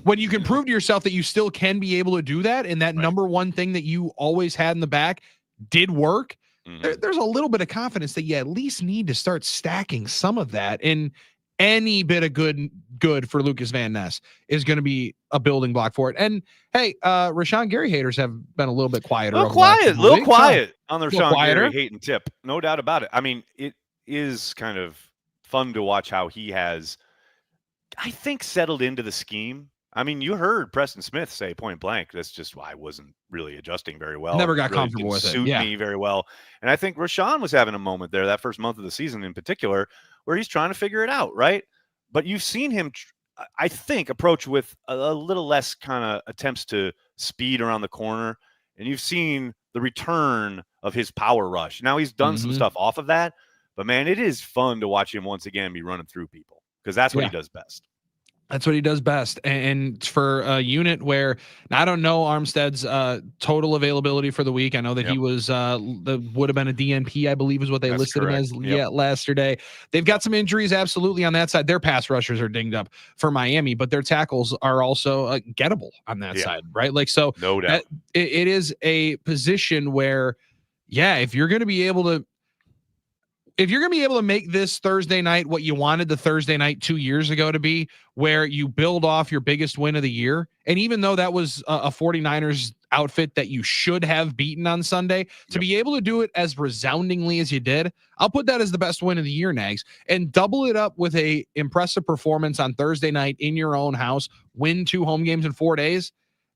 when you can prove to yourself that you still can be able to do that, and that number one thing that you always had in the back did work, there's a little bit of confidence that you at least need to start stacking some of that. And any bit of good for Lucas Van Ness is going to be a building block for it. And hey, Rashawn Gary haters have been a little bit quieter. A little quiet on the Rashawn Gary hate and tip. No doubt about it. I mean, it is kind of fun to watch how he has, I think, settled into the scheme. I mean, you heard Preston Smith say point blank, that's just why I wasn't really adjusting very well. Never got comfortable with it. Suit me very well. And I think Rashawn was having a moment there that first month of the season in particular where he's trying to figure it out, right? But you've seen him, I think, approach with a little less kind of attempts to speed around the corner. And you've seen the return of his power rush. Now he's done some stuff off of that. But, man, it is fun to watch him once again be running through people because that's what he does best. That's what he does best. And for a unit where I don't know Armstead's total availability for the week. I know that he was would have been a DNP, I believe is what they listed him as yesterday. They've got some injuries absolutely on that side. Their pass rushers are dinged up for Miami, but their tackles are also gettable on that side, right? Like, so no doubt. It is a position where, if you're going to be able to make this Thursday night what you wanted the Thursday night 2 years ago to be, where you build off your biggest win of the year, and even though that was a 49ers outfit that you should have beaten on Sunday, to be able to do it as resoundingly as you did, I'll put that as the best win of the year, Nags, and double it up with a impressive performance on Thursday night in your own house, win 2 home games in 4 days.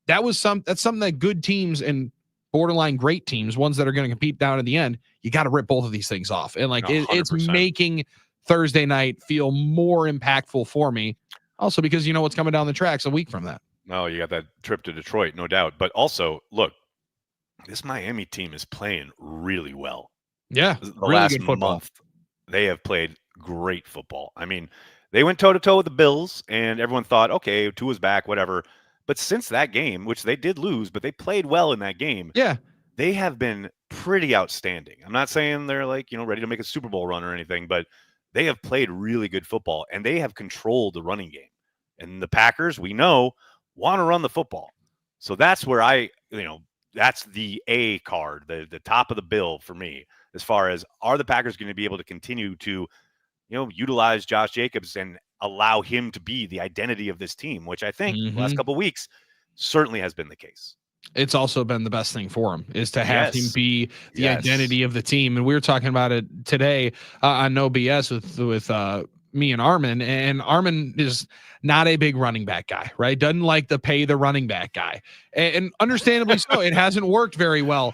That's something that good teams and borderline great teams, ones that are going to compete down at the end, you got to rip both of these things off. And it's making Thursday night feel more impactful for me. Also, because you know what's coming down the tracks a week from that. No, you got that trip to Detroit, no doubt. But also, look, this Miami team is playing really well. Yeah, the really last good football. month, they have played great football. I mean, they went toe-to-toe with the Bills, and everyone thought, okay, Tua's back, whatever. But since that game, which they did lose, but they played well in that game, they have been pretty outstanding. I'm not saying they're ready to make a Super Bowl run or anything, but they have played really good football, and they have controlled the running game. And the Packers, we know, want to run the football. So that's where that's the A card, the top of the bill for me, as far as are the Packers going to be able to continue to, utilize Josh Jacobs and allow him to be the identity of this team, which I think the last couple of weeks certainly has been the case. It's also been the best thing for him is to have him be the identity of the team. And we were talking about it today on No BS with me and Armin, and Armin is not a big running back guy, right? Doesn't like to pay the running back guy, and understandably so. It hasn't worked very well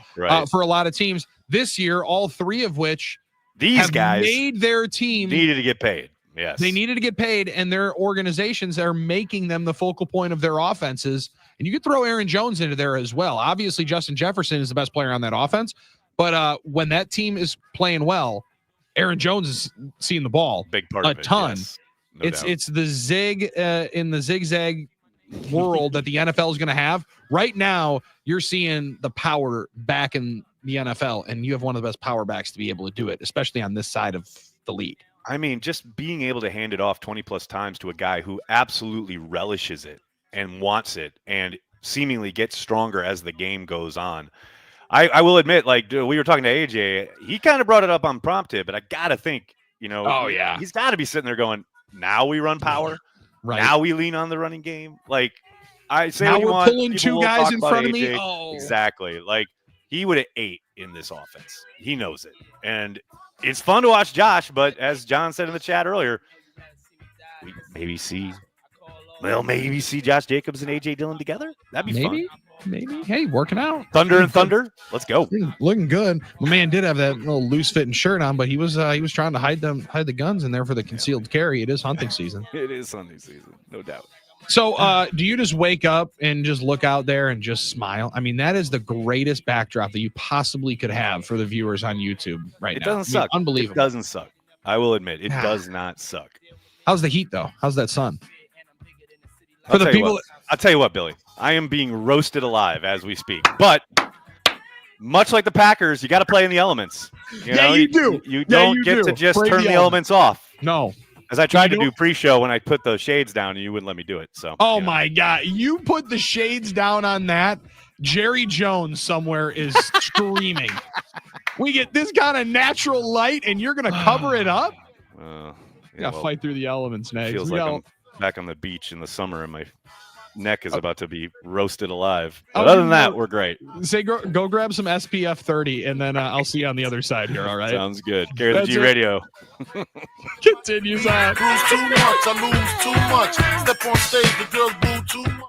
for a lot of teams this year, all 3 of which these guys made their team needed to get paid. Yes, they needed to get paid, and their organizations are making them the focal point of their offenses. And you could throw Aaron Jones into there as well. Obviously, Justin Jefferson is the best player on that offense, But when that team is playing well, Aaron Jones is seeing the ball Big part of it. ton. Yes, no doubt. It's the zig in the zigzag world that the NFL is going to have. Right now, you're seeing the power back in the NFL, and you have one of the best power backs to be able to do it, especially on this side of the league. I mean, just being able to hand it off 20 plus times to a guy who absolutely relishes it and wants it and seemingly gets stronger as the game goes on. I will admit, like we were talking to AJ, he kind of brought it up unprompted, but I got to think, he's got to be sitting there going, now we run power. Right. Now we lean on the running game. Like, I say now what you we're want. Pulling People two guys talk in about front of AJ. me. Oh. Exactly. Like, he would have ate in this offense. He knows it. And it's fun to watch Josh, but as John said in the chat earlier, we maybe see Josh Jacobs and AJ Dillon together. That'd be fun. Maybe. Hey, working out. Thunder and Thunder. Let's go. Looking good. My man did have that little loose fitting shirt on, but he was trying to hide the guns in there for the concealed carry. It is hunting season. It is hunting season, no doubt. So do you just wake up and just look out there and just smile? I mean, that is the greatest backdrop that you possibly could have for the viewers on YouTube right now. It doesn't suck. Unbelievable. It doesn't suck. I will admit, it does not suck. How's the heat, though? How's that sun? I'll tell you what, Billy. I am being roasted alive as we speak. But much like the Packers, you got to play in the elements. You do. You don't get to just turn the elements off. No. As I tried to do pre-show when I put the shades down, and you wouldn't let me do it. So. Oh my God! You put the shades down on that. Jerry Jones somewhere is screaming. We get this kind of natural light, and you're going to cover it up. Fight through the elements, Nags. Feels like I'm back on the beach in the summer, and my neck is about to be roasted alive. But other than that, we're great. Say go grab some SPF 30, and then I'll see you on the other side here. All right. Sounds good. Carry the G Radio. Continues on. Lose too much. I lose too much. Step on stage, the girls boo too much.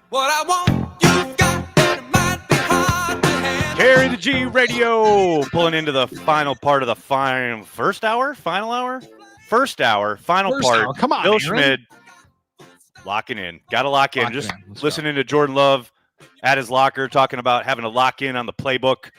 What I want, you've got, and it might be hard to handle. Carry the G Radio, pulling into the final part of the first hour, final First part. hour. Come on, Bill Aaron. Schmid, locking in. Got to lock in. Lock it Just in. Let's listening to Jordan Love at his locker talking about having to lock in on the playbook.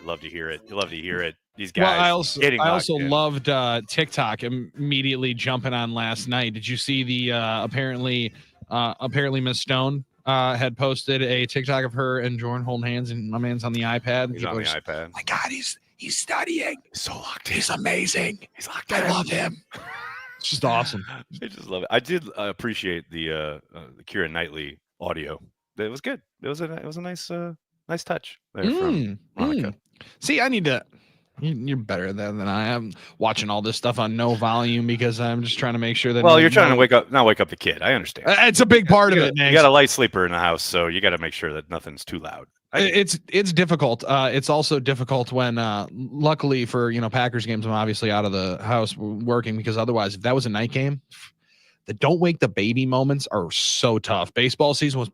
Love to hear it. You love to hear it. These guys. Well, I also loved TikTok immediately jumping on last night. Did you see the apparently Miss Stone had posted a TikTok of her and Jordan holding hands, and my man's on the iPad. He's on the iPad. My God, he's studying. He's so locked in. He's amazing. He's locked in. I love him. It's just awesome. I just love it. I did appreciate the Keira Knightley audio. It was good. It was a nice touch there from Monica. See, I need to. You're better than I am. Watching all this stuff on no volume because I'm just trying to make sure that. Well, you're trying to not wake up the kid. I understand. It's a big part of it. You got a light sleeper in the house, so you got to make sure that nothing's too loud. It's difficult. It's also difficult when, luckily for Packers games, I'm obviously out of the house working, because otherwise, if that was a night game, the don't wake the baby moments are so tough. Baseball season was.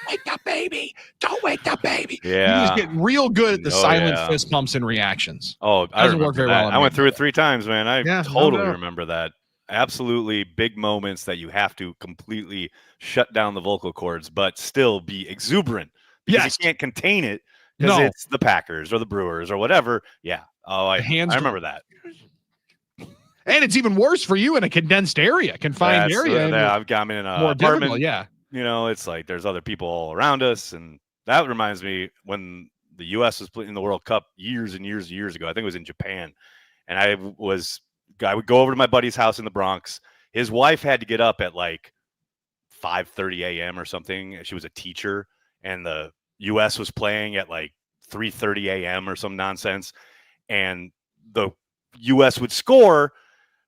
Wake the baby! Don't wake the baby! Yeah, you just get real good at the silent fist pumps and reactions. Oh, I doesn't work very well. I went through it 3 times, man. I totally remember that. Absolutely big moments that you have to completely shut down the vocal cords, but still be exuberant because you can't contain it because it's the Packers or the Brewers or whatever. Yeah. Oh, I remember that. And it's even worse for you in a condensed area, confined area. I've got me in a more apartment. Yeah. It's like there's other people all around us, and that reminds me when the U.S. was playing the World Cup years and years and years ago. I think it was in Japan, and I would go over to my buddy's house in the Bronx. His wife had to get up at like 5:30 a.m. or something. She was a teacher, and the U.S. was playing at like 3:30 a.m. or some nonsense, and the U.S. would score,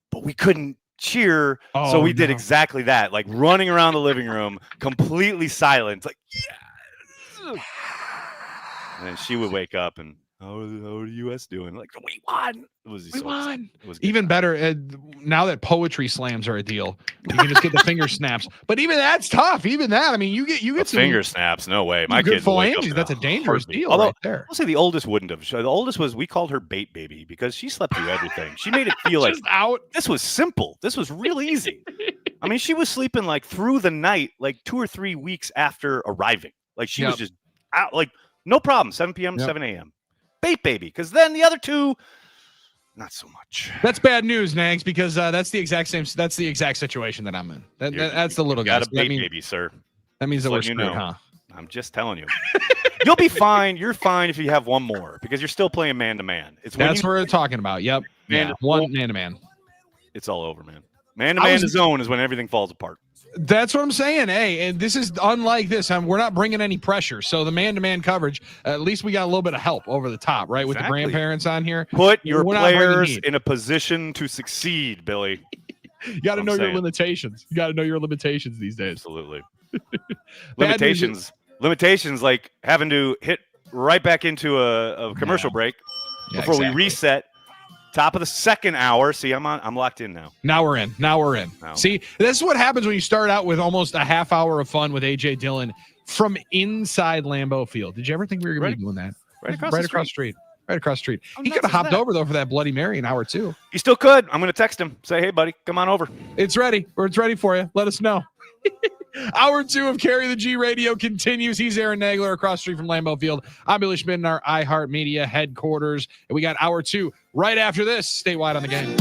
but we couldn't cheer, so we did exactly that, like running around the living room completely silent, like yeah. And then she would wake up and how are the US doing? Like we won. We won. It was even better now that poetry slams are a deal. You can just get the finger snaps, but even that's tough. Even that, I mean, you get some finger snaps. No way. My kids full Angie. That's a dangerous deal. Although right there. I'll say the oldest wouldn't have. The oldest we called her bait baby because she slept through everything. She made it feel like this was simple. This was real easy. I mean, she was sleeping like through the night, like 2 or 3 weeks after arriving. Like she was just out, like no problem. 7 p.m. 7 a.m. Bait baby, because then the other two, not so much. That's bad news, Nags, because that's the exact same. That's the exact situation that I'm in. That's the little guy. Got a bait baby, sir. That means that we're screwed, huh? I'm just telling you. You'll be fine. You're fine if you have one more because you're still playing man to man. That's what we're talking about. Yep. One man to man. It's all over, man. Man to man zone is when everything falls apart. That's what I'm saying. Hey, and this is unlike this. We're not bringing any pressure. So the man-to-man coverage, at least we got a little bit of help over the top, right? With the grandparents on here. Put your players in a position to succeed, Billy. You got to know your limitations. You got to know your limitations these days. Absolutely. Limitations like having to hit right back into a commercial break before we reset. Top of the second hour. See, I'm locked in now. Now we're in. See, this is what happens when you start out with almost a half hour of fun with AJ Dillon from inside Lambeau Field. Did you ever think we were going to be doing that? Right across the street. Right across the street. He could have hopped over, though, for that Bloody Mary an hour, too. He still could. I'm going to text him. Say, hey, buddy, come on over. It's ready. It's ready for you. Let us know. Hour 2 of Carry the G Radio continues. He's Aaron Nagler across the street from Lambeau Field. I'm Billy Schmid in our iHeartMedia headquarters. And we got hour 2 right after this. Statewide on the game.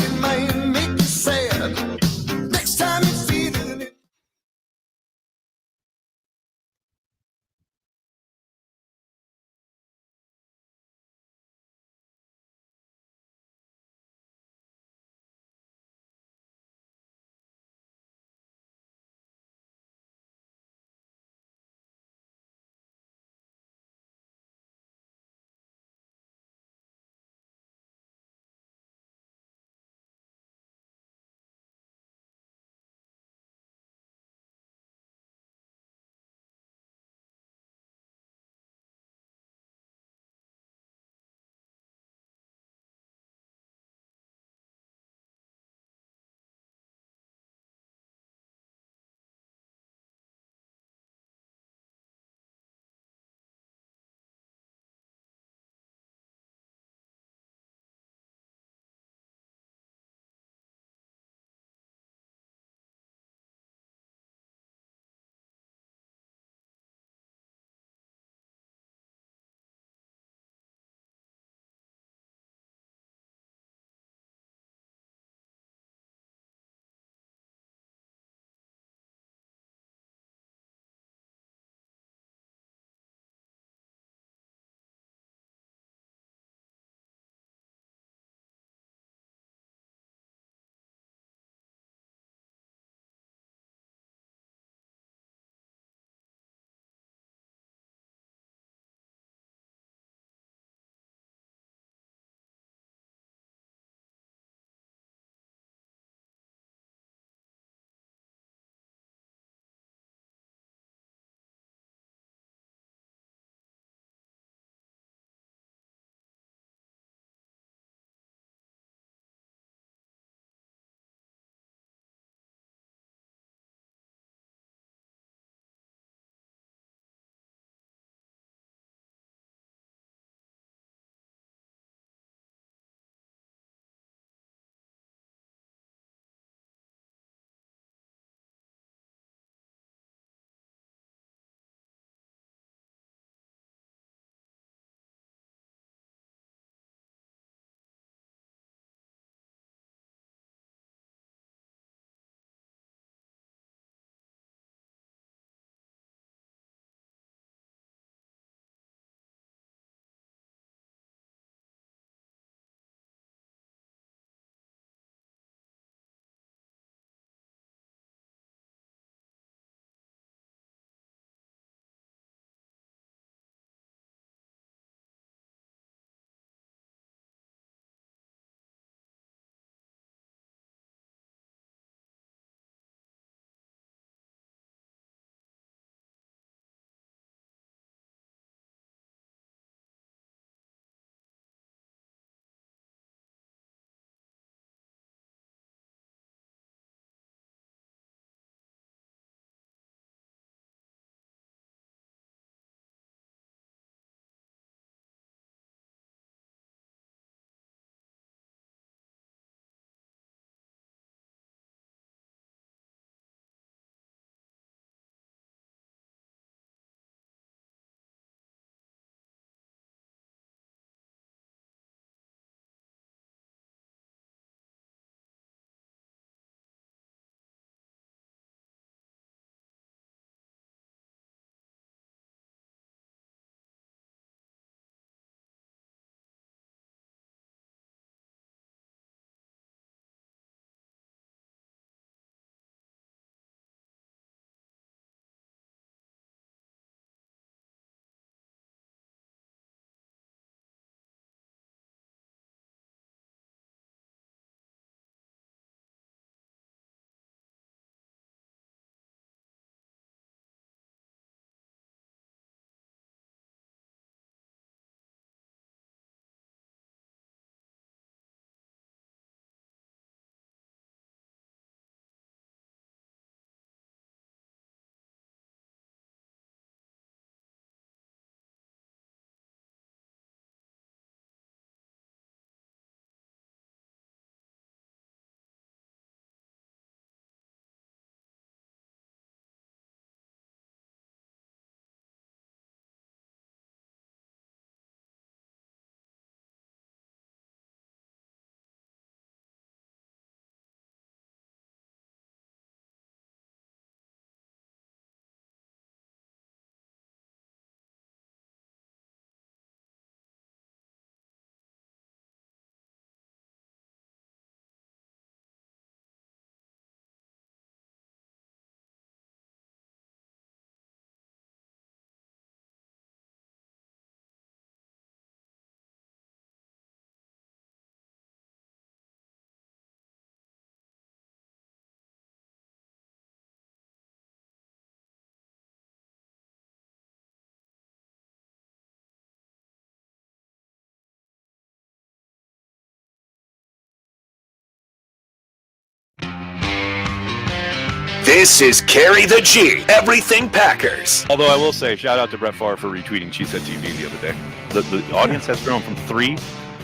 This is Carry the G, Everything Packers. Although I will say, shout out to Brett Favre for retweeting Cheesehead TV the other day. The audience has grown from 3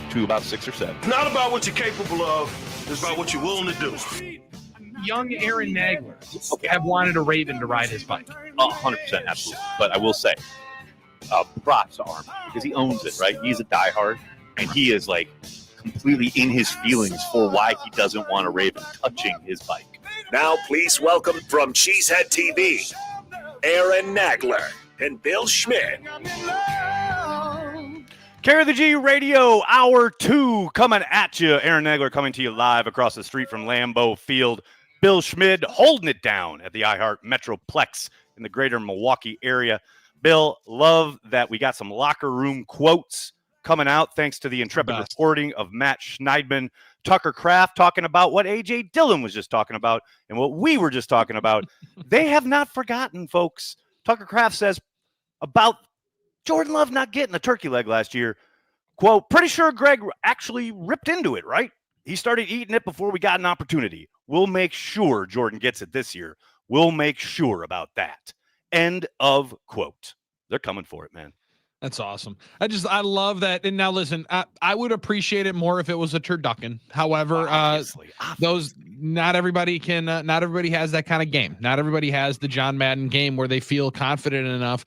to about 6 or 7. It's not about what you're capable of. It's about what you're willing to do. Young Aaron Nagler have wanted a Raven to ride his bike. 100%, absolutely. But I will say, props to Arm because he owns it, right? He's a diehard, and he is like completely in his feelings for why he doesn't want a Raven touching his bike. Now, please welcome from Cheesehead TV, Aaron Nagler and Bill Schmid. Carry the G Radio, Hour 2, coming at you. Aaron Nagler coming to you live across the street from Lambeau Field. Bill Schmid holding it down at the iHeart Metroplex in the greater Milwaukee area. Bill, love that we got some locker room quotes coming out thanks to the intrepid reporting of Matt Schneidman. Tucker Kraft talking about what AJ Dillon was just talking about and what we were just talking about. They have not forgotten, folks. Tucker Kraft says about Jordan Love not getting a turkey leg last year, quote, pretty sure Greg actually ripped into it, right? He started eating it before we got an opportunity. We'll make sure Jordan gets it this year. We'll make sure about that. End of quote. They're coming for it, man. That's awesome. I love that. And now listen, I would appreciate it more if it was a turducken. However, obviously. Not everybody has that kind of game. Not everybody has the John Madden game where they feel confident enough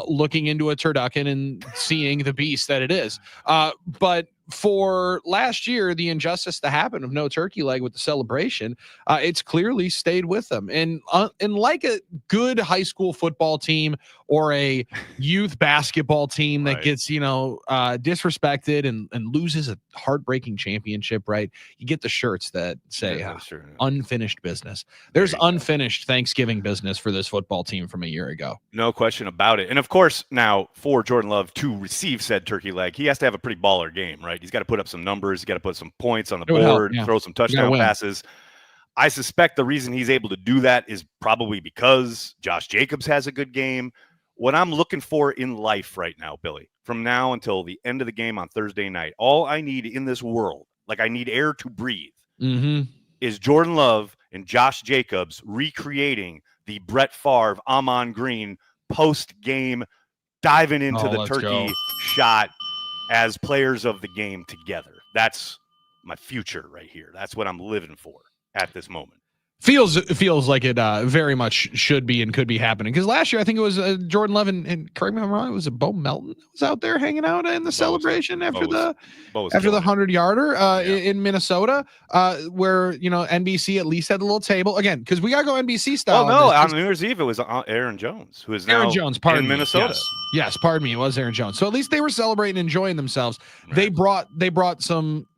looking into a turducken and seeing the beast that it is. But for last year, the injustice that happened of no turkey leg with the celebration, it's clearly stayed with them. And like a good high school football team or a youth basketball team that gets, disrespected and loses a heartbreaking championship, right? You get the shirts that say unfinished business. There's unfinished Thanksgiving business for this football team from a year ago. No question about it. And of course, now for Jordan Love to receive said turkey leg, he has to have a pretty baller game, right? He's got to put up some numbers. He's got to put some points on the board, throw some touchdown passes. I suspect the reason he's able to do that is probably because Josh Jacobs has a good game. What I'm looking for in life right now, Billy, from now until the end of the game on Thursday night, all I need in this world, like I need air to breathe, is Jordan Love and Josh Jacobs recreating the Brett Favre, Amon Green post-game diving into the turkey shot as players of the game together. That's my future right here. That's what I'm living for at this moment. Feels like it very much should be and could be happening. Because last year, I think it was Jordan Love and correct me if I'm wrong, it was Bo Melton that was out there hanging out in the celebration after the 100-yarder in Minnesota, where NBC at least had a little table again because we gotta go NBC style. Oh no, on New Year's Eve it was Aaron Jones, who is now in Minnesota. Yes, pardon me, it was Aaron Jones. So at least they were celebrating, and enjoying themselves. Right. They brought some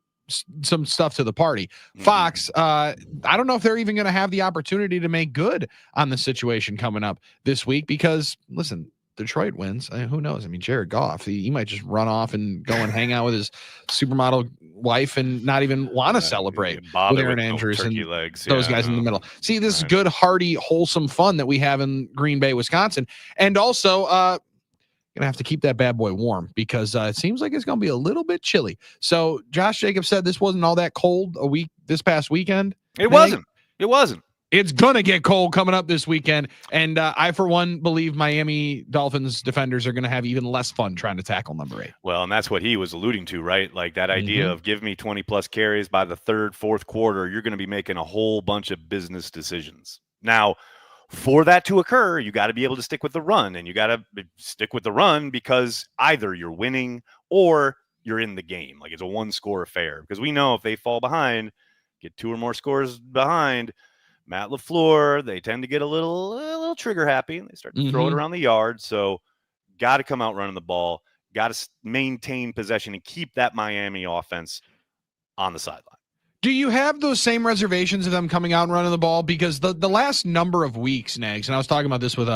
stuff to the party. Fox, I don't know if they're even going to have the opportunity to make good on the situation coming up this week because, listen, Detroit wins. Who knows? I mean, Jared Goff, he might just run off and go and hang out with his supermodel wife and not even want to celebrate with Aaron Andrews and those guys in the middle. See, this is good, hearty, wholesome fun that we have in Green Bay, Wisconsin. And also, gonna have to keep that bad boy warm because it seems like it's gonna be a little bit chilly. So Josh Jacobs said this wasn't all that cold this past weekend. It wasn't. It's gonna get cold coming up this weekend, and I for one believe Miami Dolphins defenders are gonna have even less fun trying to tackle number 8. Well, and that's what he was alluding to, right? Like that idea of give me 20 plus carries by the third, fourth quarter, you're gonna be making a whole bunch of business decisions. Now, for that to occur, you got to be able to stick with the run, and you got to stick with the run because either you're winning or you're in the game. Like it's a one-score affair because we know if they fall behind, get 2 or more scores behind, Matt LaFleur, they tend to get a little trigger happy and they start to throw it around the yard. So got to come out running the ball, got to maintain possession and keep that Miami offense on the sideline. Do you have those same reservations of them coming out and running the ball? Because the last number of weeks, Nags, and I was talking about this with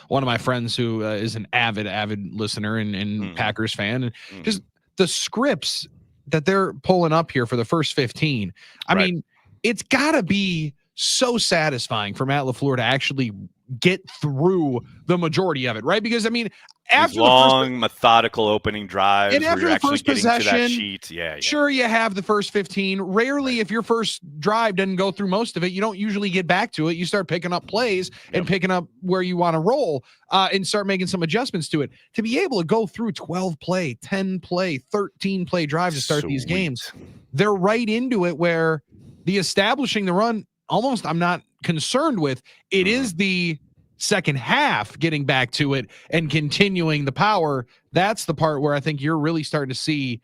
one of my friends who is an avid listener and Packers fan, and just the scripts that they're pulling up here for the first 15. I mean, it's got to be so satisfying for Matt LaFleur to actually get through the majority of it, right? Because, I mean, after These long, methodical opening drives, and where after you're the actually first getting to that possession, sheet. Yeah. sure, you have the first 15. Rarely, if your first drive doesn't go through most of it, you don't usually get back to it. You start picking up plays and picking up where you want to roll and start making some adjustments to it. To be able to go through 12 play, 10 play, 13 play drives to start these games, they're right into it where the establishing the run, almost I'm not concerned with. It is the second half getting back to it and continuing the power. That's the part where I think you're really starting to see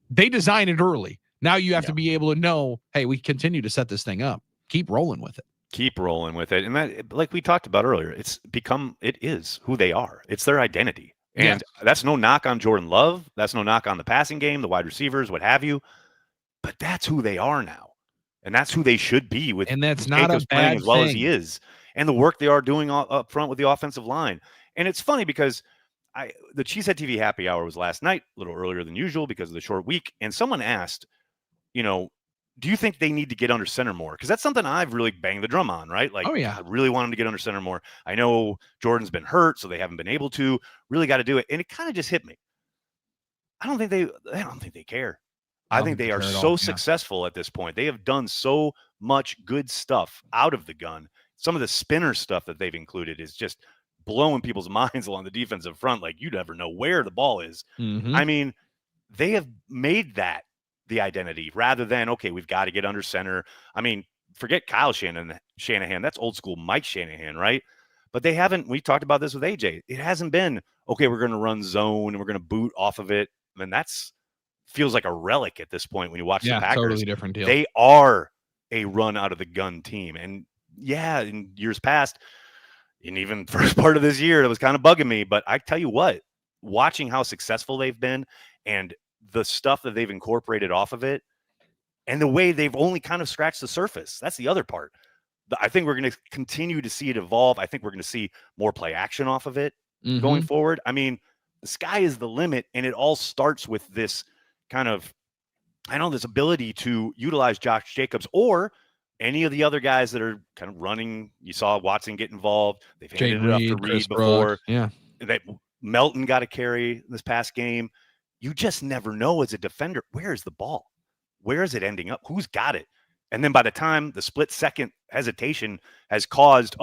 they design it early. Now you have to be able to know, hey, we continue to set this thing up. Keep rolling with it. Keep rolling with it. And that, like we talked about earlier, it is who they are. It's their identity. And that's no knock on Jordan Love. That's no knock on the passing game, the wide receivers, what have you. But that's who they are now. And that's who they should be with. And that's not Jacobs a bad playing as well as thing. he is. And the work they are doing up front with the offensive line. And it's funny because the Cheesehead TV happy hour was last night, a little earlier than usual because of the short week. And someone asked, do you think they need to get under center more? Because that's something I've really banged the drum on, right? Like, I really want them to get under center more. I know Jordan's been hurt, so they haven't been able to. Really got to do it. And it kind of just hit me. I don't think they care. I think they are so successful at this point. They have done so much good stuff out of the gun. Some of the spinner stuff that they've included is just blowing people's minds along the defensive front. Like, you never know where the ball is. I mean, they have made that the identity rather than, okay, we've got to get under center. I mean, forget Kyle Shanahan. That's old school Mike Shanahan, right? But they haven't. We talked about this with AJ. It hasn't been, okay, we're going to run zone and we're going to boot off of it. I mean, that's feels like a relic at this point when you watch the Packers. Totally different deal. They are a run out of the gun team. And in years past, and even first part of this year, it was kind of bugging me. But I tell you what, watching how successful they've been and the stuff that they've incorporated off of it and the way they've only kind of scratched the surface. That's the other part. I think we're going to continue to see it evolve. I think we're going to see more play action off of it going forward. I mean, the sky is the limit, and it all starts with this kind of, this ability to utilize Josh Jacobs or any of the other guys that are kind of running. You saw Watson get involved. They've handed it up to Reed before. That Melton got a carry this past game. You just never know as a defender, where is the ball? Where is it ending up? Who's got it? And then by the time the split second hesitation has caused,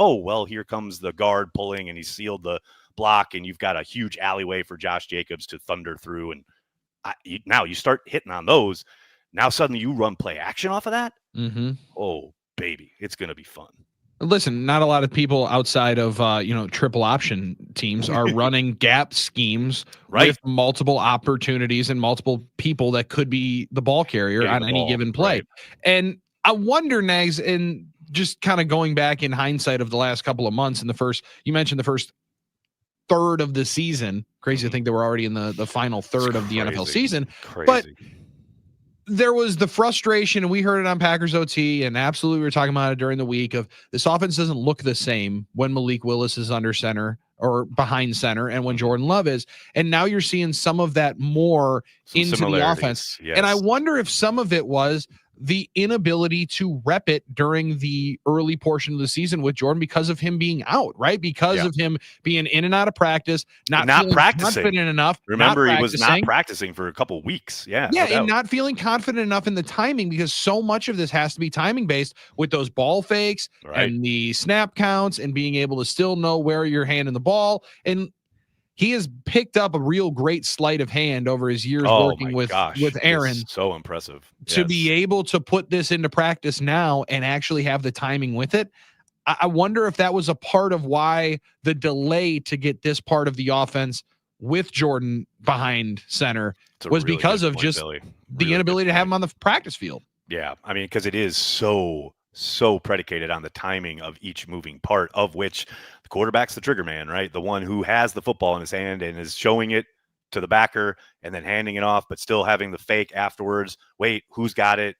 here comes the guard pulling and he's sealed the block and you've got a huge alleyway for Josh Jacobs to thunder through. And now you start hitting on those. Now suddenly you run play action off of that. Oh, baby, it's going to be fun. Listen, not a lot of people outside of triple option teams are running gap schemes with multiple opportunities and multiple people that could be the ball carrier on any given play. And I wonder, Nags, and just kind of going back in hindsight of the last couple of months, you mentioned the first third of the season. Crazy to think that we're already in the final third of the NFL season. But there was the frustration, and we heard it on Packers OT, and absolutely we were talking about it during the week of this offense doesn't look the same when Malik Willis is under center or behind center and when Jordan Love is. And now you're seeing some of that more into the offense. And I wonder if some of it was the inability to rep it during the early portion of the season with Jordan because of him being out, right? Because of him being in and out of practice, not practicing confident enough. Remember, he was not practicing for a couple of weeks. And not feeling confident enough in the timing because so much of this has to be timing based with those ball fakes and the snap counts and being able to still know where you're handing the ball. And he has picked up a real great sleight of hand over his years working with Aaron. It's so impressive to be able to put this into practice now and actually have the timing with it. I wonder if that was a part of why the delay to get this part of the offense with Jordan behind center was really because of just the inability to have him on the practice field. Yeah. I mean, because it is so predicated on the timing of each moving part, of which the quarterback's the trigger man, right? The one who has the football in his hand and is showing it to the backer and then handing it off, but still having the fake afterwards. Wait, who's got it?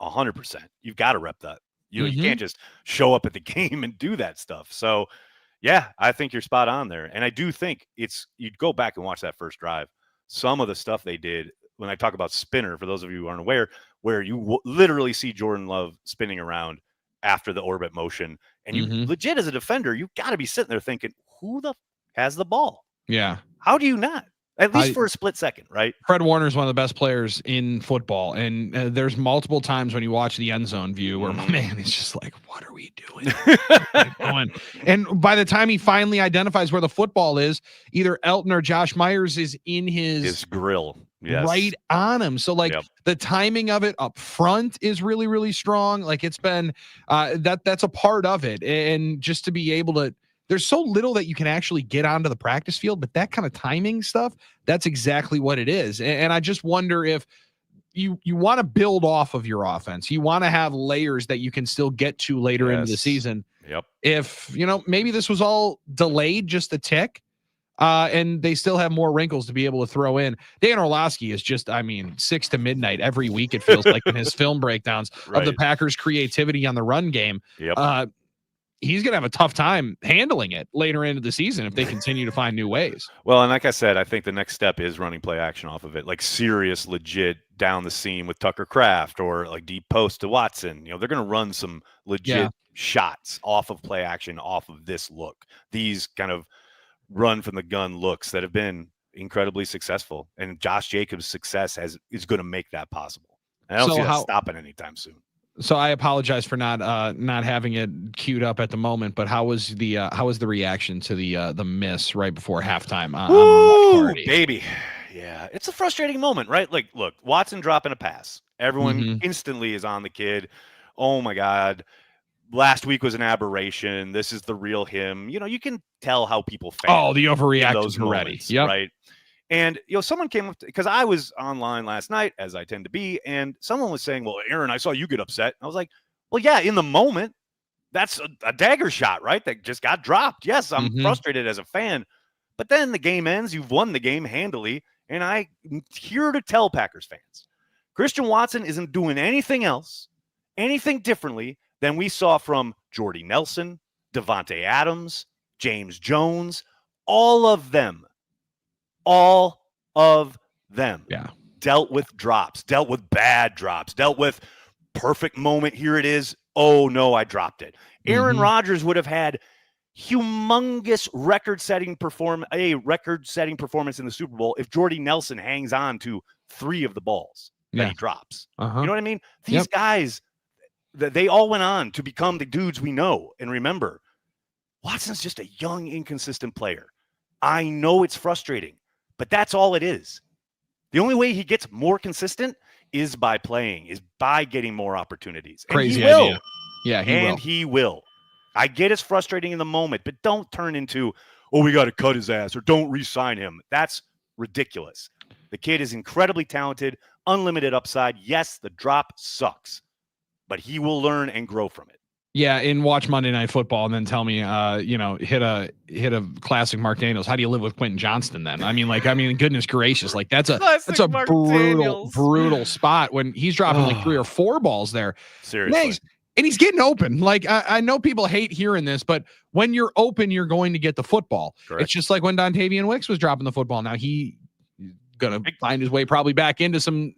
100%. You've got to rep that. You can't just show up at the game and do that stuff. So, yeah, I think you're spot on there. And I do think you'd go back and watch that first drive. Some of the stuff they did, when I talk about spinner, for those of you who aren't aware, where you literally see Jordan Love spinning around after the orbit motion. And you legit, as a defender, you got to be sitting there thinking, who the has the ball? Yeah. How do you not? At least for a split second, right? Fred Warner is one of the best players in football, and there's multiple times when you watch the end zone view where my man is just like, "What are we doing?" And by the time he finally identifies where the football is, either Elton or Josh Myers is in his grill, right on him. So like the timing of it up front is really, really strong. Like it's been that's a part of it, and just to be able to. There's so little that you can actually get onto the practice field, but that kind of timing stuff, that's exactly what it is. And I just wonder if you want to build off of your offense. You want to have layers that you can still get to later into the season. Yep. If, maybe this was all delayed just a tick, and they still have more wrinkles to be able to throw in. Dan Orlovsky is just, 6 to midnight every week, it feels like, in his film breakdowns of the Packers' creativity on the run game. Yep. He's going to have a tough time handling it later into the season if they continue to find new ways. Well, and like I said, I think the next step is running play action off of it, like serious, legit down the seam with Tucker Kraft or like deep post to Watson. They're going to run some legit shots off of play action, off of this look. These kind of run from the gun looks that have been incredibly successful, and Josh Jacobs' success is going to make that possible. And I don't see that stopping anytime soon. So I apologize for not having it queued up at the moment, but how was the reaction to the miss right before halftime? Woo, baby. Yeah, it's a frustrating moment, right? Like, look, Watson dropping a pass. Everyone instantly is on the kid. Oh my God. Last week was an aberration. This is the real him. You can tell how people fan. Oh, the overreaction already. Yep. Right. And, someone came up because I was online last night, as I tend to be, and someone was saying, well, Aaron, I saw you get upset. I was like, well, yeah, in the moment, that's a dagger shot, right? That just got dropped. Yes, I'm frustrated as a fan. But then the game ends. You've won the game handily. And I'm here to tell Packers fans, Christian Watson isn't doing anything else, anything differently than we saw from Jordy Nelson, Devontae Adams, James Jones, all of them dealt with drops, dealt with bad drops, dealt with perfect moment. Here it is. Oh, no, I dropped it. Aaron Rodgers would have had humongous record-setting performance in the Super Bowl if Jordy Nelson hangs on to 3 of the balls that he drops. You know what I mean? These guys, they all went on to become the dudes we know and remember. Watson's just a young, inconsistent player. I know it's frustrating, but that's all it is. The only way he gets more consistent is by playing, is by getting more opportunities. And crazy he will. idea. Yeah, he will. I get it's frustrating in the moment, but don't turn into, oh, we got to cut his ass or don't re-sign him. That's ridiculous. The kid is incredibly talented, unlimited upside. Yes, the drop sucks, but he will learn and grow from it. Yeah, and watch Monday Night Football and then tell me, hit a classic Mark Daniels. How do you live with Quentin Johnston then? Goodness gracious, like that's a brutal spot when he's dropping like 3 or 4 balls there. Seriously. And he's getting open. Like I know people hate hearing this, but when you're open, you're going to get the football. Correct. It's just like when Dontavian Wicks was dropping the football. Now he's gonna find his way probably back into some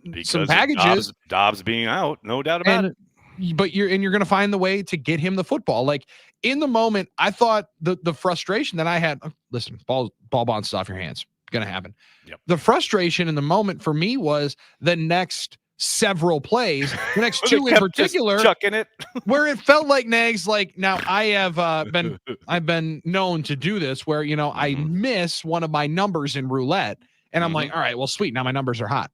packages. Dobbs being out, no doubt about it. But you're going to find the way to get him the football. Like in the moment, I thought the frustration that I had, listen, ball bounces off your hands. Going to happen. Yep. The frustration in the moment for me was the next several plays, the next 2 in particular, chucking it where it felt like Nags, like now I have I've been known to do this where, I miss one of my numbers in roulette and I'm like, all right, well, sweet. Now my numbers are hot.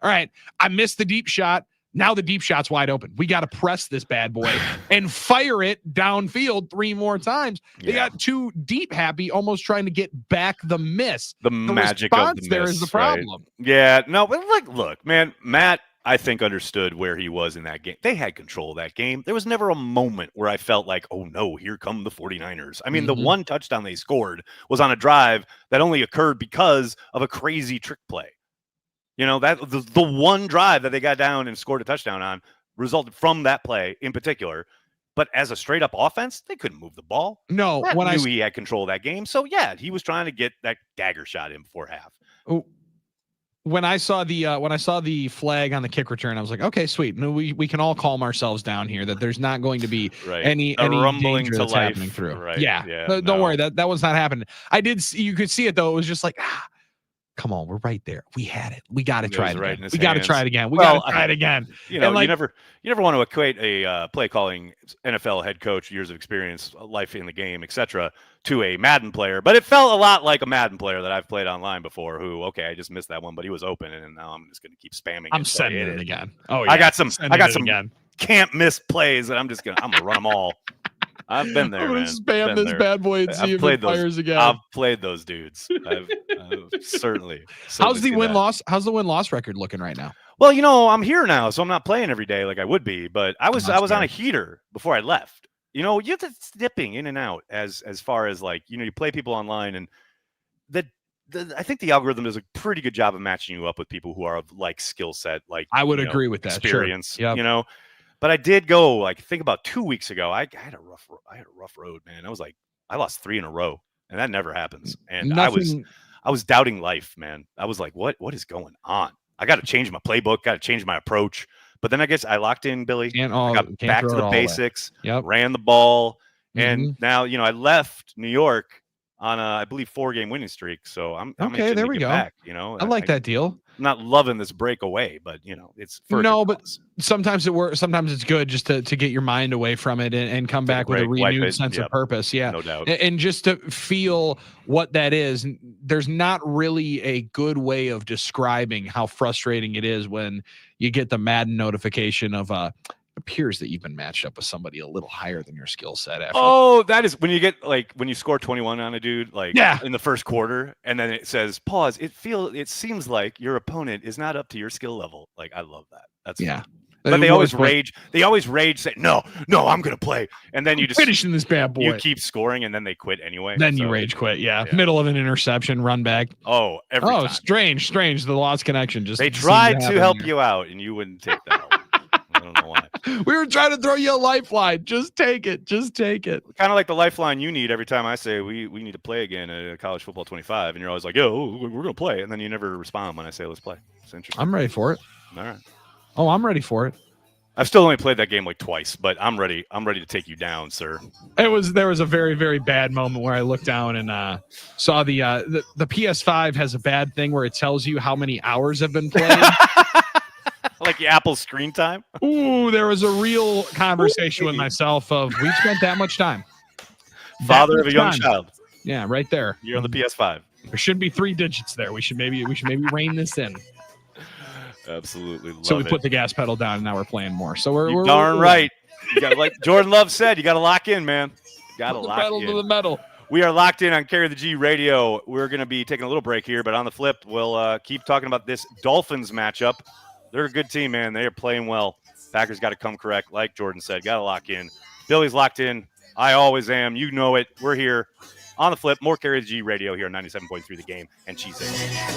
All right. I missed the deep shot. Now the deep shot's wide open. We got to press this bad boy and fire it downfield 3 more times. They got too deep happy, almost trying to get back the miss. The magic of the miss. There is the problem. Right? Yeah, no, but look, man, Matt, I think understood where he was in that game. They had control of that game. There was never a moment where I felt like, oh no, here come the 49ers. I mean, the one touchdown they scored was on a drive that only occurred because of a crazy trick play. That the one drive that they got down and scored a touchdown on resulted from that play in particular. But as a straight up offense, they couldn't move the ball. No, Matt knew he had control of that game. So yeah, he was trying to get that dagger shot in before half. Oh, when I saw the flag on the kick return, I was like, okay, sweet. No, we can all calm ourselves down here. That there's not going to be any rumbling danger to that's life happening through. right Yeah. No, don't worry. That was not happening. I did see, you could see it though. It was just like, come on, we're right there. We had it. We got to try it again. We got to try it again. We got to try it again. You know, and like, you never want to equate a play calling NFL head coach, years of experience, life in the game, etc., to a Madden player. But it felt a lot like a Madden player that I've played online before. Who, okay, I just missed that one, but he was open, and now I'm just going to keep spamming. I'm sending it again. Oh yeah, I got some can't miss plays that I'm gonna run them all. I've been there, I'm gonna man. spam this bad boy and see if it fires again. I've played those dudes. I've certainly. How's the win-loss? How's the win-loss record looking right now? Well, you know, I'm here now, so I'm not playing every day like I would be. But I was on a heater before I left. You know, you're just dipping in and out as far as like, you know, you play people online, and I think the algorithm does a pretty good job of matching you up with people who are of like skill set, like I would agree with that experience. Sure. Yep. You know. But I did go, like, I think about 2 weeks ago. I had a rough road, man. I lost 3 in a row, and that never happens. And I was doubting life, man. I was like, what is going on? I got to change my playbook, got to change my approach. But then I guess I locked in, Billy. I got back to the basics, ran the ball, and now, you know, I left New York on a, I believe, 4-game winning streak. So I'm okay. There we go. Back, you know, I like that deal. I'm not loving this breakaway, but you know, it's but sometimes it works. Sometimes it's good just to get your mind away from it and come back with a renewed sense of purpose. Yeah, no doubt. And just to feel what that is. There's not really a good way of describing how frustrating it is when you get the Madden notification of appears that you've been matched up with somebody a little higher than your skill set. That is when you get like when you score 21 on a dude like in the first quarter, and then it says pause. It seems like your opponent is not up to your skill level. Like I love that. That's fun. But they always rage. They always rage. Say no, I'm gonna play, and then you just finishing this bad boy. You keep scoring, and then they quit anyway. Then you rage quit. Yeah, middle of an interception, run back. Every time. Strange. The lost connection. Just they tried to help you out, and you wouldn't take that help. I don't know why. We were trying to throw you a lifeline. Just take it. Kind of like the lifeline you need every time I say we need to play again at college football 25, and you're always like, yo, we're gonna play, and then you never respond when I say let's play. It's interesting. I'm ready for it. All right. Oh, I'm ready for it. I've still only played that game like twice, but I'm ready. I'm ready to take you down, sir. There was a very, very bad moment where I looked down and saw the PS5 has a bad thing where it tells you how many hours have been played. Like the Apple screen time. Ooh, there was a real conversation with myself of we spent that much time. Father of a young child. Yeah, right there. You're on the PS5. There should be 3 digits there. We should maybe rein this in. Absolutely love so we put the gas pedal down and now we're playing more. So we're darn right. You got, like Jordan Love said, you got to lock in, man. You got to lock pedal in. To the metal. We are locked in on Carry the G Radio. We're going to be taking a little break here, but on the flip, we'll keep talking about this Dolphins matchup. They're a good team, man. They are playing well. Packers got to come correct, like Jordan said. Got to lock in. Billy's locked in. I always am. You know it. We're here. On the flip, more Carry the G Radio here on 97.3 The Game and Cheesehead.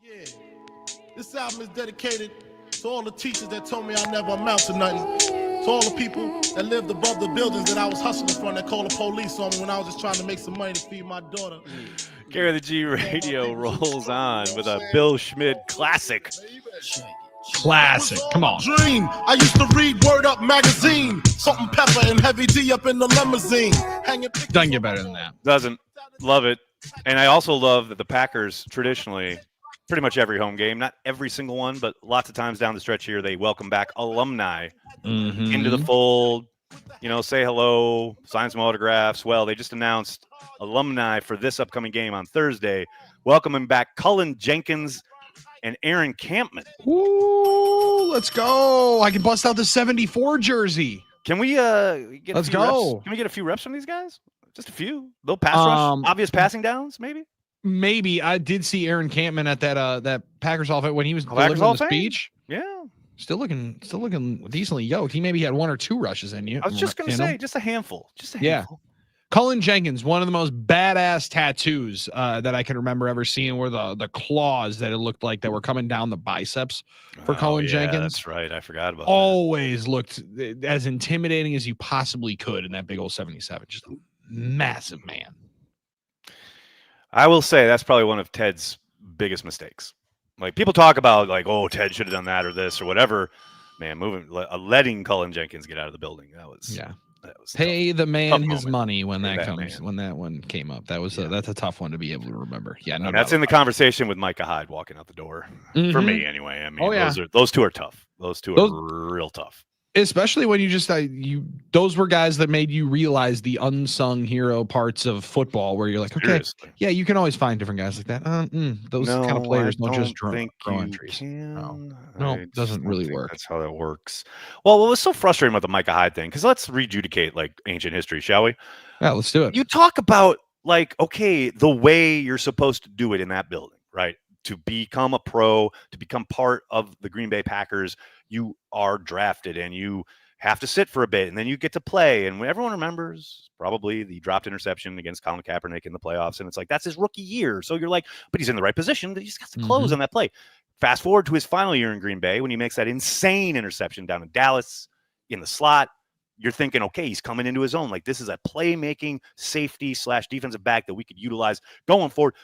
Yeah. This album is dedicated to all the teachers that told me I never amount to nothing. To all the people that lived above the buildings that I was hustling from that called the police on me when I was just trying to make some money to feed my daughter. Carry the G Radio rolls on with a Bill Schmid classic. Classic. Come on. Dream. I used to read Word Up magazine. Salt and Pepper and Heavy D up in the limousine. Doesn't get better than that. Doesn't. Love it. And I also love that the Packers traditionally, pretty much every home game, not every single one, but lots of times down the stretch here, they welcome back alumni into the fold, you know, say hello, sign some autographs. Well, they just announced alumni for this upcoming game on Thursday, welcoming back Cullen Jenkins and Aaron Campman. Ooh, let's go. I can bust out the 74 jersey. Can we get let's go. Reps? Can we get a few reps from these guys? Just a few. Little pass rush, obvious passing downs, maybe? Maybe. I did see Aaron Campman at that Packers Hall when he was delivering the speech. Yeah. Still looking decently yoked. He maybe had 1 or 2 rushes in you. I was just gonna say, just a handful. Just a handful. Cullen Jenkins, one of the most badass tattoos that I can remember ever seeing, were the claws that it looked like that were coming down the biceps for Cullen Jenkins. That's right. I forgot about Always looked as intimidating as you possibly could in that big old 77. Just a massive man. I will say that's probably one of Ted's biggest mistakes. Like, people talk about, like, oh, Ted should have done that or this or whatever. Man, letting Cullen Jenkins get out of the building. That was pay tough. the man Tough his moment. money when Pay that that comes man. when that one came up. That was that's a tough one to be able to remember. Yeah, no, that's in the conversation with Micah Hyde walking out the door for me anyway. I mean, those two are tough. Those two are real tough. Especially when you just those were guys that made you realize the unsung hero parts of football, where you're like, okay, Seriously. yeah, you can always find different guys like that. Those kind of players don't just grow entries. No, it doesn't really work. That's how that works. Well, what was so frustrating about the Micah Hyde thing? Because let's rejudicate like ancient history, shall we? Yeah, let's do it. You talk about, like, okay, the way you're supposed to do it in that building, right? To become a pro, to become part of the Green Bay Packers, you are drafted and you have to sit for a bit and then you get to play. And everyone remembers probably the dropped interception against Colin Kaepernick in the playoffs. And it's like, that's his rookie year. So you're like, but he's in the right position. He's got to close on that play. Fast forward to his final year in Green Bay when he makes that insane interception down in Dallas in the slot. You're thinking, okay, he's coming into his own. Like, this is a playmaking safety / defensive back that we could utilize going forward.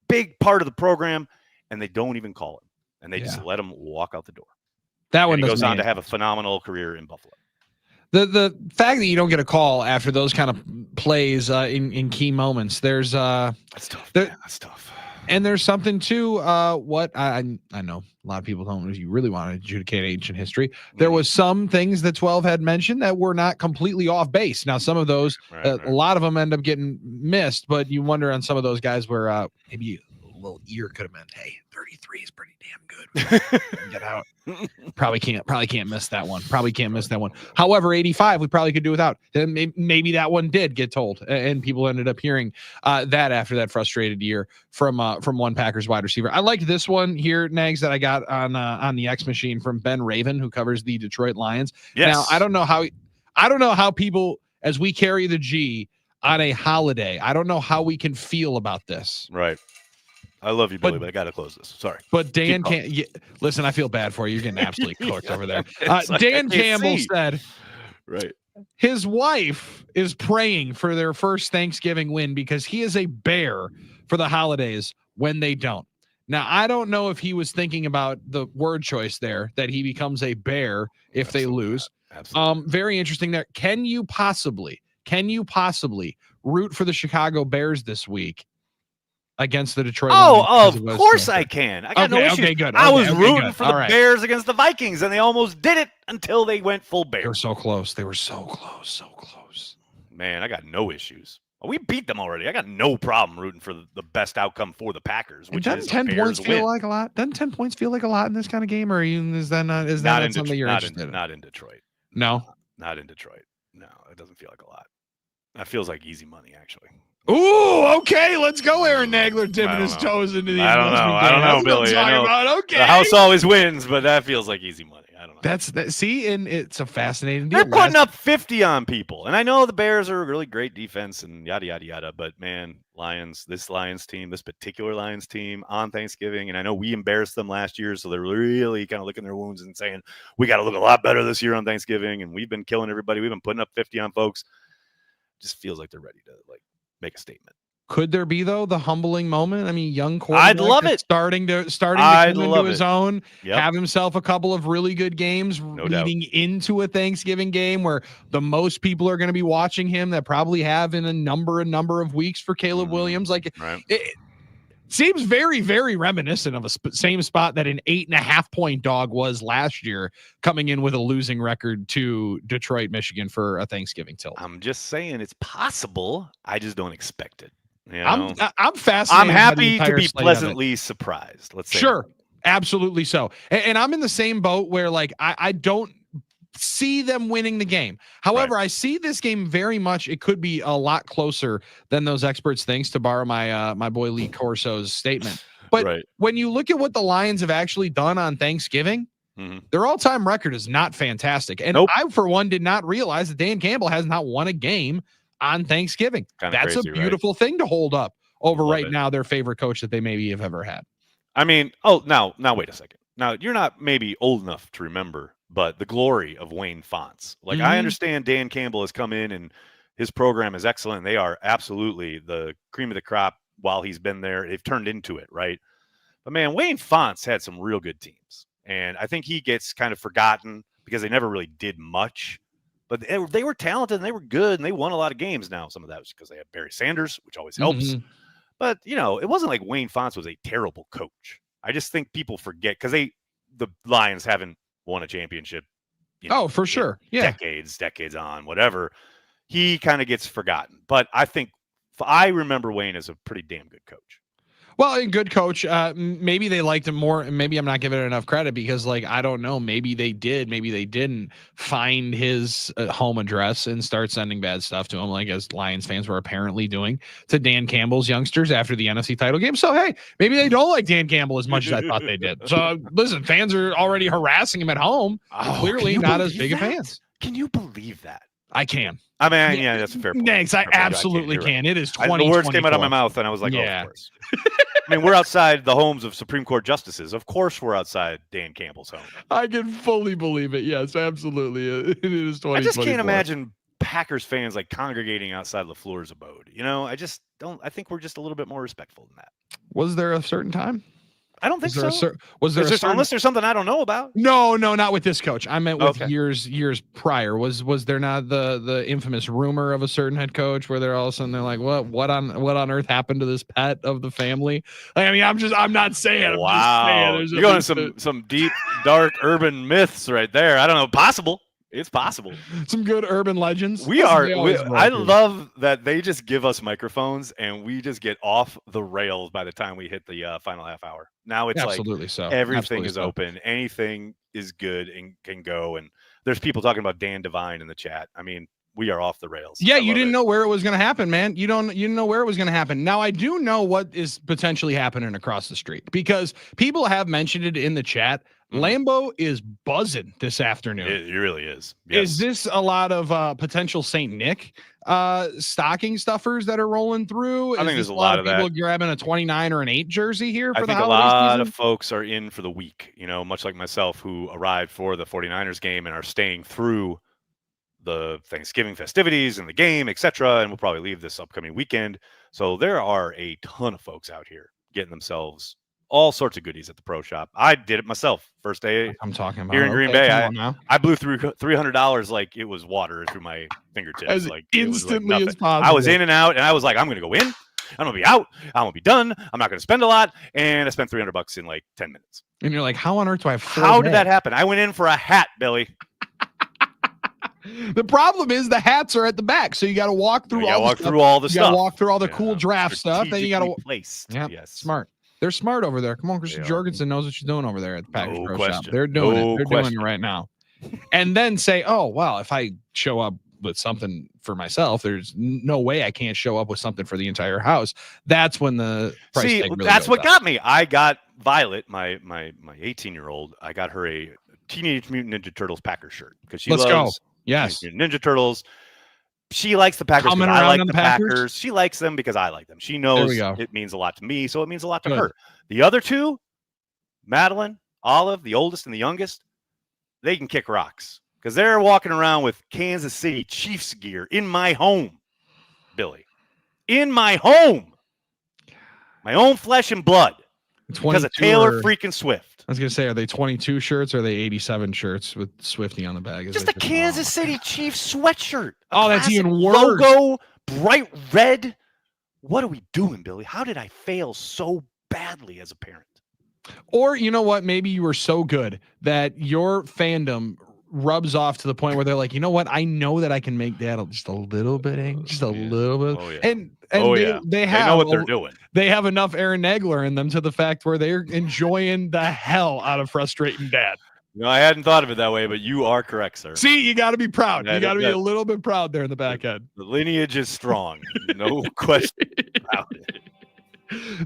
Big part of the program, and they don't even call him, and they just let him walk out the door. That one goes on to have a phenomenal career in Buffalo. The fact that you don't get a call after those kind of plays in key moments, there's that's tough. That's tough. And there's something to what I know a lot of people don't. If you really want to adjudicate ancient history, there was some things that 12 had mentioned that were not completely off base. Now, some of those, a lot of them end up getting missed, but you wonder on some of those guys where maybe a little ear could have been, hey, 33 is pretty damn good. Get out. Probably can't miss that one. Probably can't miss that one. However, 85 we probably could do without. And maybe that one did get told, and people ended up hearing that after that frustrated year from one Packers wide receiver. I like this one here, Nags, that I got on the X machine from Ben Raven, who covers the Detroit Lions. Yes. Now, I don't know how people, as we carry the G on a holiday, I don't know how we can feel about this. Right. I love you, Billy, but I got to close this. Sorry. But Dan can't listen. I feel bad for you. You're getting absolutely cooked over there. Dan Campbell said, right, his wife is praying for their first Thanksgiving win because he is a bear for the holidays when they don't. Now, I don't know if he was thinking about the word choice there, that he becomes a bear if they lose. Absolutely. Very interesting there. Can you possibly root for the Chicago Bears this week against the Detroit Lions? Of course I can. I got no issues. Okay, good. I was rooting for the Bears against the Vikings, and they almost did it until they went full Bears. They were so close. They were so close. So close. Man, I got no issues. We beat them already. I got no problem rooting for the best outcome for the Packers, which is 10 points feel like a lot? Doesn't 10 points feel like a lot in this kind of game, or is that not something you're interested in? Not in Detroit. No? Not in Detroit. No, it doesn't feel like a lot. That feels like easy money, actually. Ooh, okay, let's go. Aaron Nagler dipping his toes into the I don't know. investment I don't game. know, That's what I'm Billy. I talking know about. Okay. the house always wins, but that feels like easy money. I don't know. That's that. See, and it's a fascinating deal. They're putting up 50 on people, and I know the Bears are a really great defense and yada yada yada. But man, this particular Lions team on Thanksgiving, and I know we embarrassed them last year, so they're really kind of licking their wounds and saying we got to look a lot better this year on Thanksgiving, and we've been killing everybody. We've been putting up 50 on folks. Just feels like they're ready to make a statement. Could there be though the humbling moment? I mean, young quarterback. I'd love it. Starting to come into his own. Yep. Have himself a couple of really good games leading into a Thanksgiving game where the most people are going to be watching him that probably have in a number of weeks for Caleb Williams. Like it seems very, very reminiscent of a same spot that an 8.5-point dog was last year, coming in with a losing record to Detroit, Michigan for a Thanksgiving tilt. I'm just saying it's possible. I just don't expect it. You know? I'm fascinated. I'm happy to be pleasantly surprised. Let's say sure, absolutely so. And I'm in the same boat where like I don't see them winning the game. However, I see this game very much. It could be a lot closer than those experts think, to borrow my my boy Lee Corso's statement. But when you look at what the Lions have actually done on Thanksgiving, their all-time record is not fantastic. And I, for one, did not realize that Dan Campbell has not won a game on Thanksgiving. That's crazy, a beautiful thing to hold up over now their favorite coach that they maybe have ever had. I mean, now wait a second. Now you're not maybe old enough to remember, but the glory of Wayne Fonts. Like I understand Dan Campbell has come in and his program is excellent. They are absolutely the cream of the crop while he's been there. They've turned into it, right? But man, Wayne Fonts had some real good teams. And I think he gets kind of forgotten because they never really did much. But they were talented and they were good and they won a lot of games. Now, some of that was because they had Barry Sanders, which always helps. But, you know, it wasn't like Wayne Fonts was a terrible coach. I just think people forget because the Lions haven't won a championship. For sure. Yeah. Decades on, whatever. He kind of gets forgotten. But I remember Wayne as a pretty damn good coach. Well, a good coach. Maybe they liked him more, and maybe I'm not giving it enough credit because, like, I don't know. Maybe they did. Maybe they didn't find his home address and start sending bad stuff to him, like as Lions fans were apparently doing to Dan Campbell's youngsters after the NFC title game. So, hey, maybe they don't like Dan Campbell as much as I thought they did. So, listen, fans are already harassing him at home. Clearly not as big of fans. Can you believe that? I can. I mean, yeah, that's a fair point. Thanks. I absolutely can. It is 2024. The words came out of my mouth, and I was like, oh, of course. I mean, we're outside the homes of Supreme Court justices. Of course, we're outside Dan Campbell's home. I can fully believe it. Yes, absolutely. It is 2024. I just can't imagine Packers fans like congregating outside LaFleur's abode. You know, I just don't. I think we're just a little bit more respectful than that. Was there a certain time? I don't think so. Unless there's something I don't know about? No, not with this coach. I meant with years prior. Was there not the infamous rumor of a certain head coach where they're all of a sudden they're like, what on earth happened to this pet of the family? Like, I mean, I'm not saying. Wow, you're going some deep, dark urban myths right there. I don't know. Possible. It's possible. Some good urban legends. I love that they just give us microphones and we just get off the rails by the time we hit the final half hour. Now it's everything is open. Anything is good and can go. And there's people talking about Dan Devine in the chat. I mean, we are off the rails. Yeah, you didn't know where it was going to happen, man. You didn't know where it was going to happen. Now I do know what is potentially happening across the street because people have mentioned it in the chat. Lambeau is buzzing this afternoon. It really is. Yes. Is this a lot of potential St. Nick stocking stuffers that are rolling through? I think there's a lot of people that. Grabbing a 29 or an 8 jersey here for the holiday holiday season. A lot of folks are in for the week, you know, much like myself who arrived for the 49ers game and are staying through the Thanksgiving festivities and the game, etc. And we'll probably leave this upcoming weekend. So there are a ton of folks out here getting themselves all sorts of goodies at the pro shop. I did it myself. First day I'm talking about here in Green Bay. I blew through $300 like it was water through my fingertips. As like instantly as possible. I was in and out, and I was like, I'm going to go in. I'm going to be out. I'm going to be done. I'm not going to spend a lot. And I spent $300 in like 10 minutes. And you're like, how on earth do I have How did that happen? I went in for a hat, Billy. The problem is the hats are at the back, so you got to walk through all the stuff. You got to walk through all the cool draft stuff. Then you got to placed. Yeah, yes. Smart. They're smart over there. Come on, Christian Jorgensen knows what she's doing over there at the Packers Pro Shop. They're doing it. They're doing it right now. And then say, oh, well, if I show up with something for myself, there's no way I can't show up with something for the entire house. That's when the price tag really that's goes what up. got me. I got Violet, my 18-year-old. I got her a Teenage Mutant Ninja Turtles Packers shirt because she Let's loves go. Yes. Teenage Mutant Ninja Turtles. She likes the Packers Coming because I around like on the the Packers? Packers. She likes them because I like them. She we knows go. it means a lot to me, so it means a lot to Good. her. The other two, Madeline, Olive, the oldest and the youngest, they can kick rocks because they're walking around with Kansas City Chiefs gear in my home, Billy. In my home. My own flesh and blood. Because of Taylor freaking Swift. I was going to say, are they 22 shirts or are they 87 shirts with Swifty on the back? Just a Kansas City Chiefs sweatshirt. Oh, that's even worse. Logo, bright red. What are we doing, Billy? How did I fail so badly as a parent? Or you know what? Maybe you were so good that your fandom rubs off to the point where they're like, you know what? I know that I can make Dad just a little bit angry, just a little bit. Oh, yeah. And they know what they're doing. They have enough Aaron Nagler in them to the fact where they're enjoying the hell out of frustrating Dad. No, I hadn't thought of it that way, but you are correct, sir. See, you got to be proud. You got to be a little bit proud there in the back end. The lineage is strong. No question about it.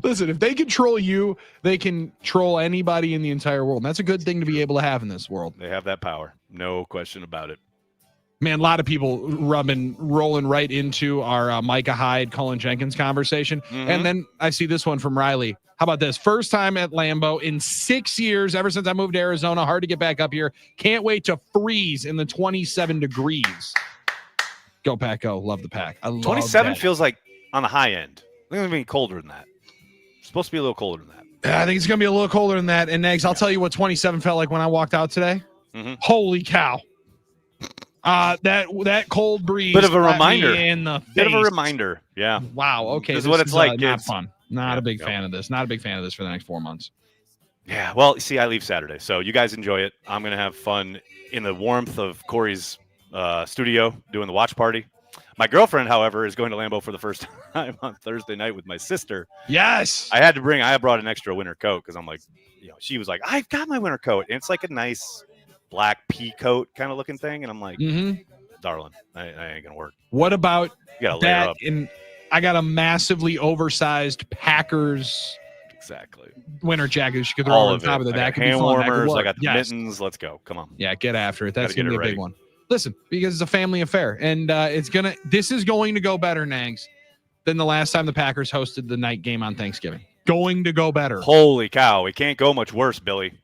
Listen, if they control you, they can troll anybody in the entire world. And that's a good thing to be able to have in this world. They have that power. No question about it. Man, a lot of people rolling right into our Micah Hyde, Colin Jenkins conversation. Mm-hmm. And then I see this one from Riley. How about this? First time at Lambeau in 6 years, ever since I moved to Arizona. Hard to get back up here. Can't wait to freeze in the 27 degrees. Go Pack, go. Love the Pack. I love 27 that. feels like on the high end. I think it's going to be colder than that. It's supposed to be a little colder than that. I think it's going to be a little colder than that. And Nags, I'll tell you what 27 felt like when I walked out today. Mm-hmm. Holy cow. That cold breeze. Bit of a reminder. In the Bit of a face. reminder. Yeah. Wow. Okay. This is what it's like. Not It's fun. Not a big fan of this. Not a big fan of this for the next 4 months. Yeah. Well, see, I leave Saturday, so you guys enjoy it. I'm going to have fun in the warmth of Corey's studio doing the watch party. My girlfriend, however, is going to Lambeau for the first time on Thursday night with my sister. Yes. I brought an extra winter coat because I'm like, she was like, I've got my winter coat. And it's like a nice black pea coat kind of looking thing. And I'm like, darling, I ain't going to work. What about you gotta layer that? up. I got a massively oversized Packers winter jacket you could throw on top of that. That could be hand fun. warmers. I got the Yes. mittens. Let's go. Come on. Yeah, get after it. That's Gotta going to get be it a big ready. one. Listen, because it's a family affair, and this is going to go better, Nags, than the last time the Packers hosted the night game on Thanksgiving. Going to go better. Holy cow. It can't go much worse, Billy.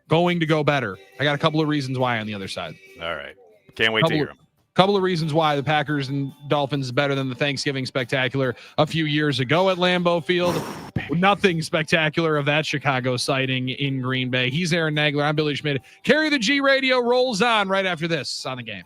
Going to go better. I got a couple of reasons why on the other side. All right. Can't wait to hear them. Couple of reasons why the Packers and Dolphins is better than the Thanksgiving spectacular a few years ago at Lambeau Field. Nothing spectacular of that Chicago sighting in Green Bay. He's Aaron Nagler. I'm Billy Schmid. Carry the G Radio rolls on right after this on the game.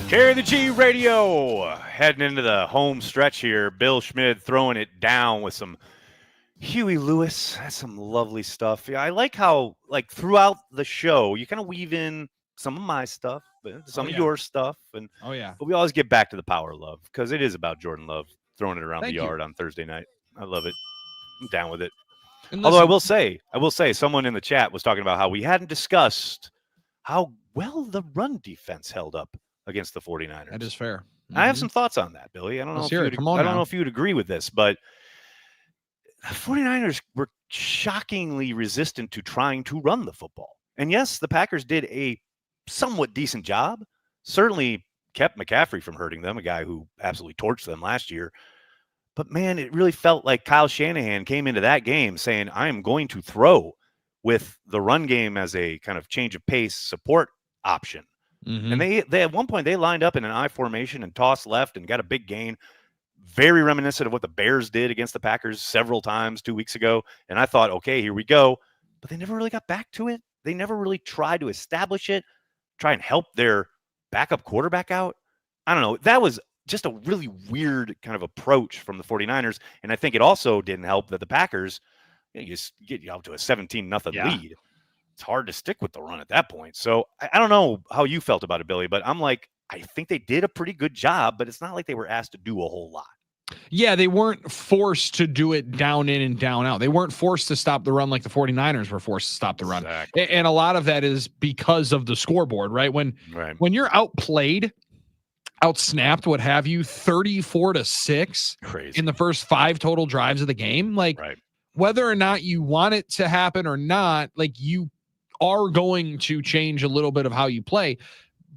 Carry the G Radio. Heading into the home stretch here. Bill Schmid throwing it down with some Huey Lewis. That's some lovely stuff. Yeah, I like how, like, throughout the show, you kind of weave in some of my stuff, some of your stuff. But we always get back to the power of love because it is about Jordan Love throwing it around the yard on Thursday night. I love it. I'm down with it. Although I will say, someone in the chat was talking about how we hadn't discussed how well the run defense held up against the 49ers. That is fair. I have some thoughts on that, Billy. I don't know if you'd agree with this, but the 49ers were shockingly resistant to trying to run the football. And yes, the Packers did a somewhat decent job. Certainly kept McCaffrey from hurting them, a guy who absolutely torched them last year. But man, it really felt like Kyle Shanahan came into that game saying, I am going to throw with the run game as a kind of change of pace support option. And they at one point they lined up in an I formation and tossed left and got a big gain, very reminiscent of what the Bears did against the Packers several times 2 weeks ago. And I thought, okay, here we go. But they never really got back to it. They never really tried to establish it, try and help their backup quarterback out. I don't know. That was just a really weird kind of approach from the 49ers. And I think it also didn't help that the Packers, you just get you out to a 17-0 lead. It's hard to stick with the run at that point. So I don't know how you felt about it, Billy, but I'm like, I think they did a pretty good job, but it's not like they were asked to do a whole lot. Yeah, they weren't forced to do it down in and down out. They weren't forced to stop the run like the 49ers were forced to stop the run. Exactly. And a lot of that is because of the scoreboard, right? When you're outplayed, outsnapped, what have you, 34-6 in the first 5 total drives of the game, like whether or not you want it to happen or not, like you are going to change a little bit of how you play.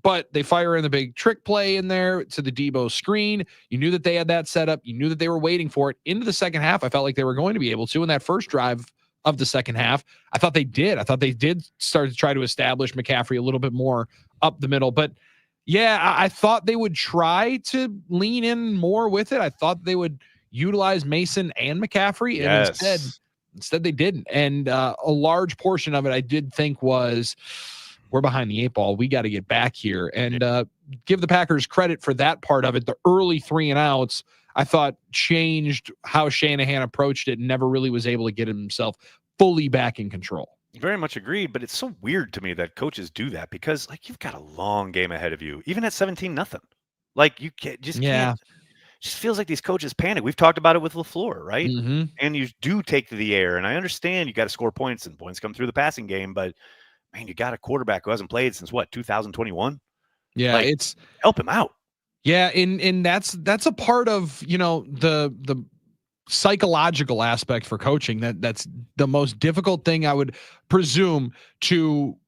But they fire in the big trick play in there to the Debo screen. You knew that they had that set up. You knew that they were waiting for it. Into the second half, I felt like they were going to be able to. In that first drive of the second half, I thought they did. I thought they did start to try to establish McCaffrey a little bit more up the middle. But yeah, I thought they would try to lean in more with it. I thought they would utilize Mason and McCaffrey. And instead they didn't. And a large portion of it I did think was, we're behind the 8 ball. We got to get back here and give the Packers credit for that part of it. The early 3 and outs, I thought, changed how Shanahan approached it and never really was able to get himself fully back in control. Very much agreed, but it's so weird to me that coaches do that because, like, you've got a long game ahead of you, even at 17-0. Like, you can't. Just feels like these coaches panic. We've talked about it with LaFleur, right? And you do take to the air, and I understand you got to score points, and points come through the passing game, but man, you got a quarterback who hasn't played since 2021. Yeah, like, it's help him out. Yeah, and that's a part of the psychological aspect for coaching. That's the most difficult thing I would presume to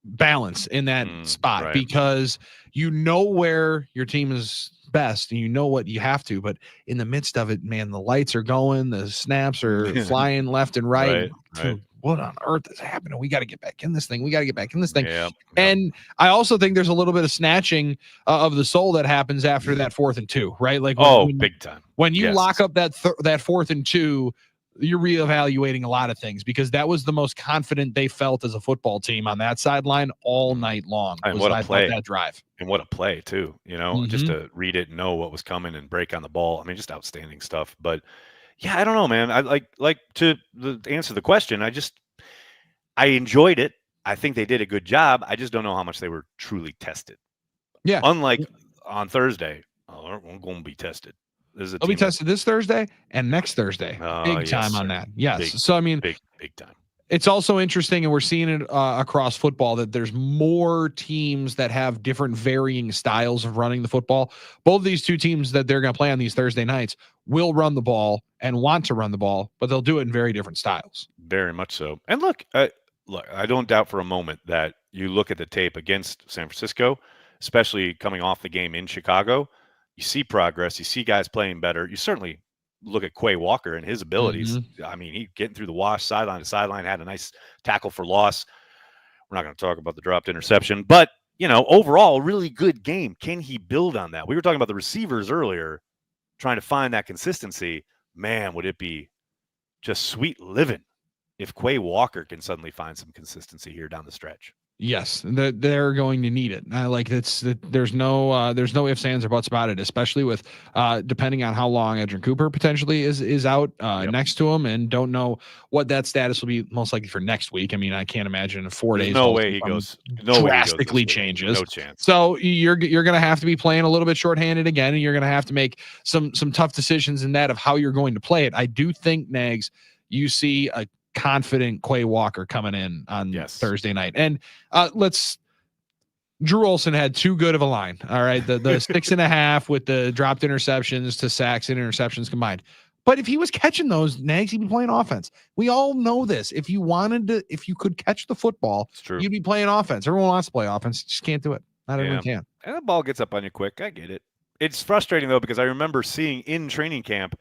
balance in that spot because you know where your team is best and you know what you have to, but in the midst of it, man, the lights are going, the snaps are flying left and right. Dude, what on earth is happening? We got to get back in this thing. And I also think there's a little bit of snatching of the soul that happens after that 4th and 2, right? Like, big time. When you lock up that 4th and 2, you're reevaluating a lot of things because that was the most confident they felt as a football team on that sideline all night long. And what a play. That drive. And what a play too, just to read it and know what was coming and break on the ball. I mean, just outstanding stuff. But yeah, I don't know, man. I like to answer the question. I enjoyed it. I think they did a good job. I just don't know how much they were truly tested. Yeah. Unlike on Thursday, I'm going to be tested. They'll be tested this Thursday and next Thursday. Big time on that. Yes. So, I mean, big time. It's also interesting, and we're seeing it across football, that there's more teams that have different varying styles of running the football. Both of these two teams that they're going to play on these Thursday nights will run the ball and want to run the ball, but they'll do it in very different styles. Very much so. And look, I don't doubt for a moment that you look at the tape against San Francisco, especially coming off the game in Chicago, you see progress. You see guys playing better. You certainly look at Quay Walker and his abilities. I mean, he getting through the wash, sideline to sideline, had a nice tackle for loss. We're not going to talk about the dropped interception, but, overall, really good game. Can he build on that? We were talking about the receivers earlier, trying to find that consistency. Man, would it be just sweet living if Quay Walker can suddenly find some consistency here down the stretch. Yes, they're going to need it. There's no ifs, ands, or buts about it, especially with depending on how long Edgerrin Cooper potentially is out next to him, and don't know what that status will be most likely for next week. I mean, I can't imagine in 4 days. No way he goes. Drastically changes. No chance. So you're going to have to be playing a little bit shorthanded again, and you're going to have to make some tough decisions in that of how you're going to play it. I do think, Nags, you see a confident Quay Walker coming in on Thursday night. And Drew Olson had too good of a line. All right. The 6.5 with the dropped interceptions to sacks and interceptions combined. But if he was catching those, Nags, he'd be playing offense. We all know this. If you could catch the football, you'd be playing offense. Everyone wants to play offense. You just can't do it. Not everyone can. And the ball gets up on you quick. I get it. It's frustrating, though, because I remember seeing in training camp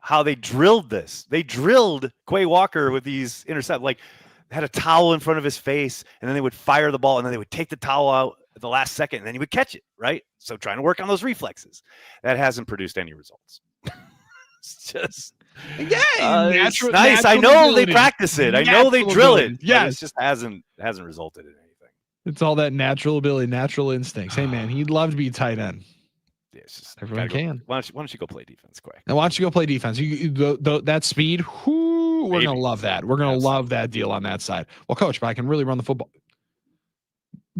how they drilled this. They drilled Quay Walker with these intercepts, like had a towel in front of his face, and then they would fire the ball, and then they would take the towel out at the last second, and then he would catch it, right? So trying to work on those reflexes. That hasn't produced any results. It's just it's nice. I know ability. They practice it. I know they drill ability. It. Yeah, it just hasn't resulted in anything. It's all that natural ability, natural instincts. Hey man, he'd love to be tight end. Yeah, it's just, everyone can. Why don't you go play defense, Quay? Now, why don't you go play defense? That speed, we're going to love that. We're going to love that deal on that side. Well, coach, but I can really run the football.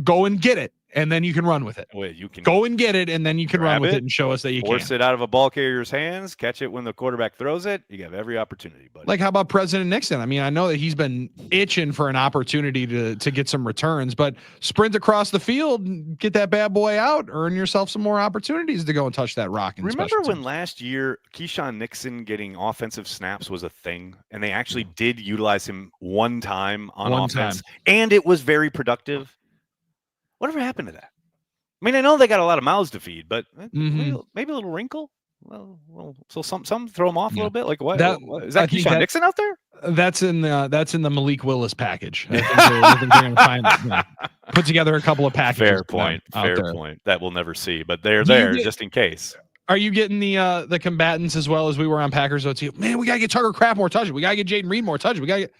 Go and get it, and then you can run with it. Wait, you can go and get it, and then you can run with it and show us that you can. Force it out of a ball carrier's hands, catch it when the quarterback throws it. You have every opportunity, buddy. Like, how about President Nixon? I mean, I know that he's been itching for an opportunity to get some returns, but sprint across the field and get that bad boy out, earn yourself some more opportunities to go and touch that rock. Remember when last year Keyshawn Nixon getting offensive snaps was a thing, and they actually did utilize him one time on offense, and it was very productive? Whatever happened to that? I mean, I know they got a lot of mouths to feed, but maybe a little wrinkle. Well, so some throw them off a little bit. Like what? Is that Keyshawn Nixon out there? That's in the Malik Willis package. I think they're gonna put together a couple of packages. Fair point. That we'll never see, but they're there just in case. Are you getting the combatants as well as we were on Packers OT? Man, we gotta get Tucker Kraft more touches. We gotta get Jaden Reed more touches. We gotta get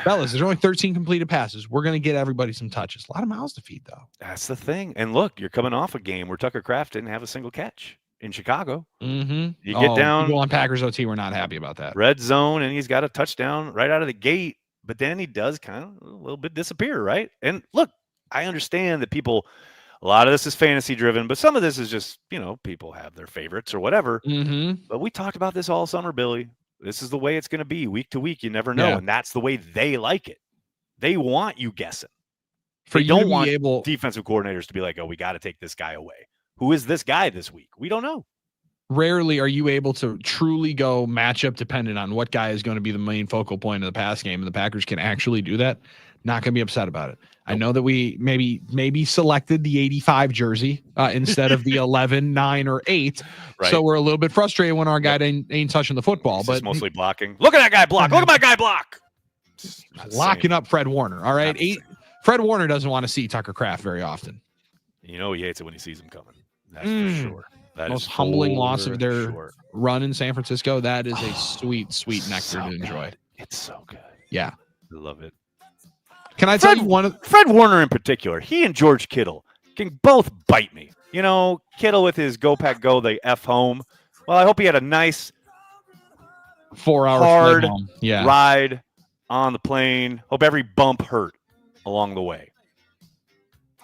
fellas. There's only 13 completed passes. We're gonna get everybody some touches. A lot of mouths to feed, though. That's the thing. And look, you're coming off a game where Tucker Kraft didn't have a single catch in Chicago. You get down. People on Packers OT, we're not happy about that. Red zone, and he's got a touchdown right out of the gate. But then he does kind of a little bit disappear, right? And look, I understand that people. A lot of this is fantasy driven, but some of this is just, people have their favorites or whatever. But we talked about this all summer, Billy. This is the way it's going to be week to week. You never know. And that's the way they like it. They want you guessing. They don't want defensive coordinators to be like, oh, we got to take this guy away. Who is this guy this week? We don't know. Rarely are you able to truly go matchup dependent on what guy is going to be the main focal point of the pass game. And the Packers can actually do that. Not going to be upset about it. I know that we maybe selected the 85 jersey instead of the 11, 9, or 8. Right. So we're a little bit frustrated when our guy ain't touching the football. But mostly blocking. Look at that guy block. Look at my guy block. Locking up Fred Warner. All right. Fred Warner doesn't want to see Tucker Kraft very often. He hates it when he sees him coming. That's for sure. That most humbling loss of their run in San Francisco. That is a sweet, sweet nectar to enjoy. It's so good. Yeah. I love it. Can I tell you Fred Warner in particular, he and George Kittle can both bite me. Kittle with his go pack go, the F home. Well, I hope he had a nice 4-hour hard ride on the plane. Hope every bump hurt along the way.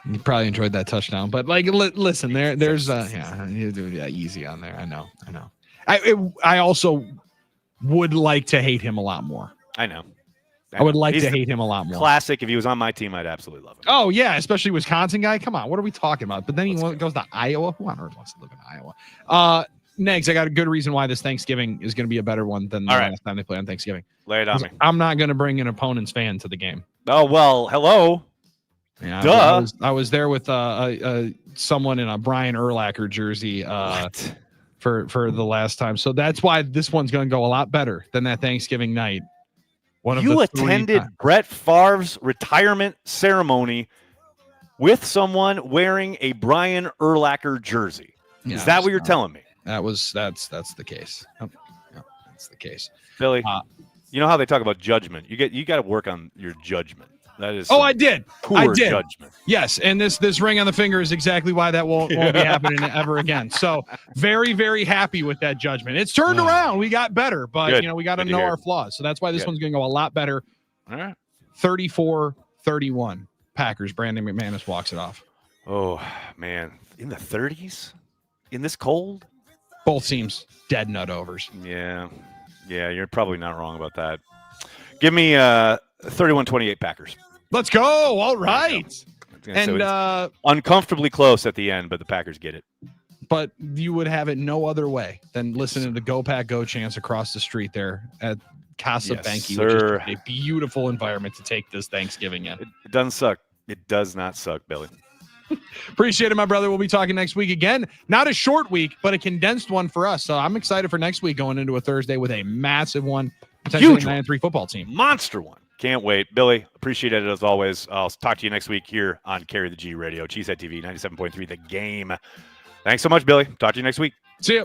You probably enjoyed that touchdown, but listen, there's you do that easy on there. I know. I also would like to hate him a lot more. I know. I would like to hate him a lot more. Classic. If he was on my team, I'd absolutely love him. Oh, yeah, especially Wisconsin guy. Come on, what are we talking about? But then he goes to Iowa. Who on earth wants to live in Iowa? Next, I got a good reason why this Thanksgiving is going to be a better one than the last time they play on Thanksgiving. Lay it on me. I'm not going to bring an opponent's fan to the game. Oh, well, hello. Yeah, duh. I was there with someone in a Brian Urlacher jersey for the last time. So that's why this one's going to go a lot better than that Thanksgiving night. You attended Brett Favre's retirement ceremony with someone wearing a Brian Urlacher jersey. Yeah, is that what you're telling me? That's the case. Oh, yeah, that's the case. Billy, you know how they talk about judgment. You got to work on your judgment. That is. Oh, I did. I Poor did. judgment. Yes, and this ring on the finger is exactly why that won't be happening ever again. So very, very happy with that judgment. It's turned around. We got better, but Good. we got to Good to know hear. our flaws. So that's why this Good. one's going to go a lot better. All right. 34-31. Packers. Brandon McManus walks it off. Oh man, in the 30s, in this cold. Both teams dead nut overs. Yeah, you're probably not wrong about that. Give me 31-28 Packers. Let's go. All right. And And uncomfortably close at the end, but the Packers get it. but you would have it no other way than listening to the Go Pack Go chants across the street there at Casa Yes, Banky, sir. which is a beautiful environment to take this Thanksgiving in. It doesn't suck. It does not suck, Billy. Appreciate it, my brother. We'll be talking next week again. Not a short week, but a condensed one for us. So I'm excited for next week going into a Thursday with a massive one, potentially Huge a 9-3 football team. Monster one. Can't wait. Billy, appreciate it as always. I'll talk to you next week here on Carry the G Radio, Cheesehead TV, 97.3 The Game. Thanks so much, Billy. Talk to you next week. See ya.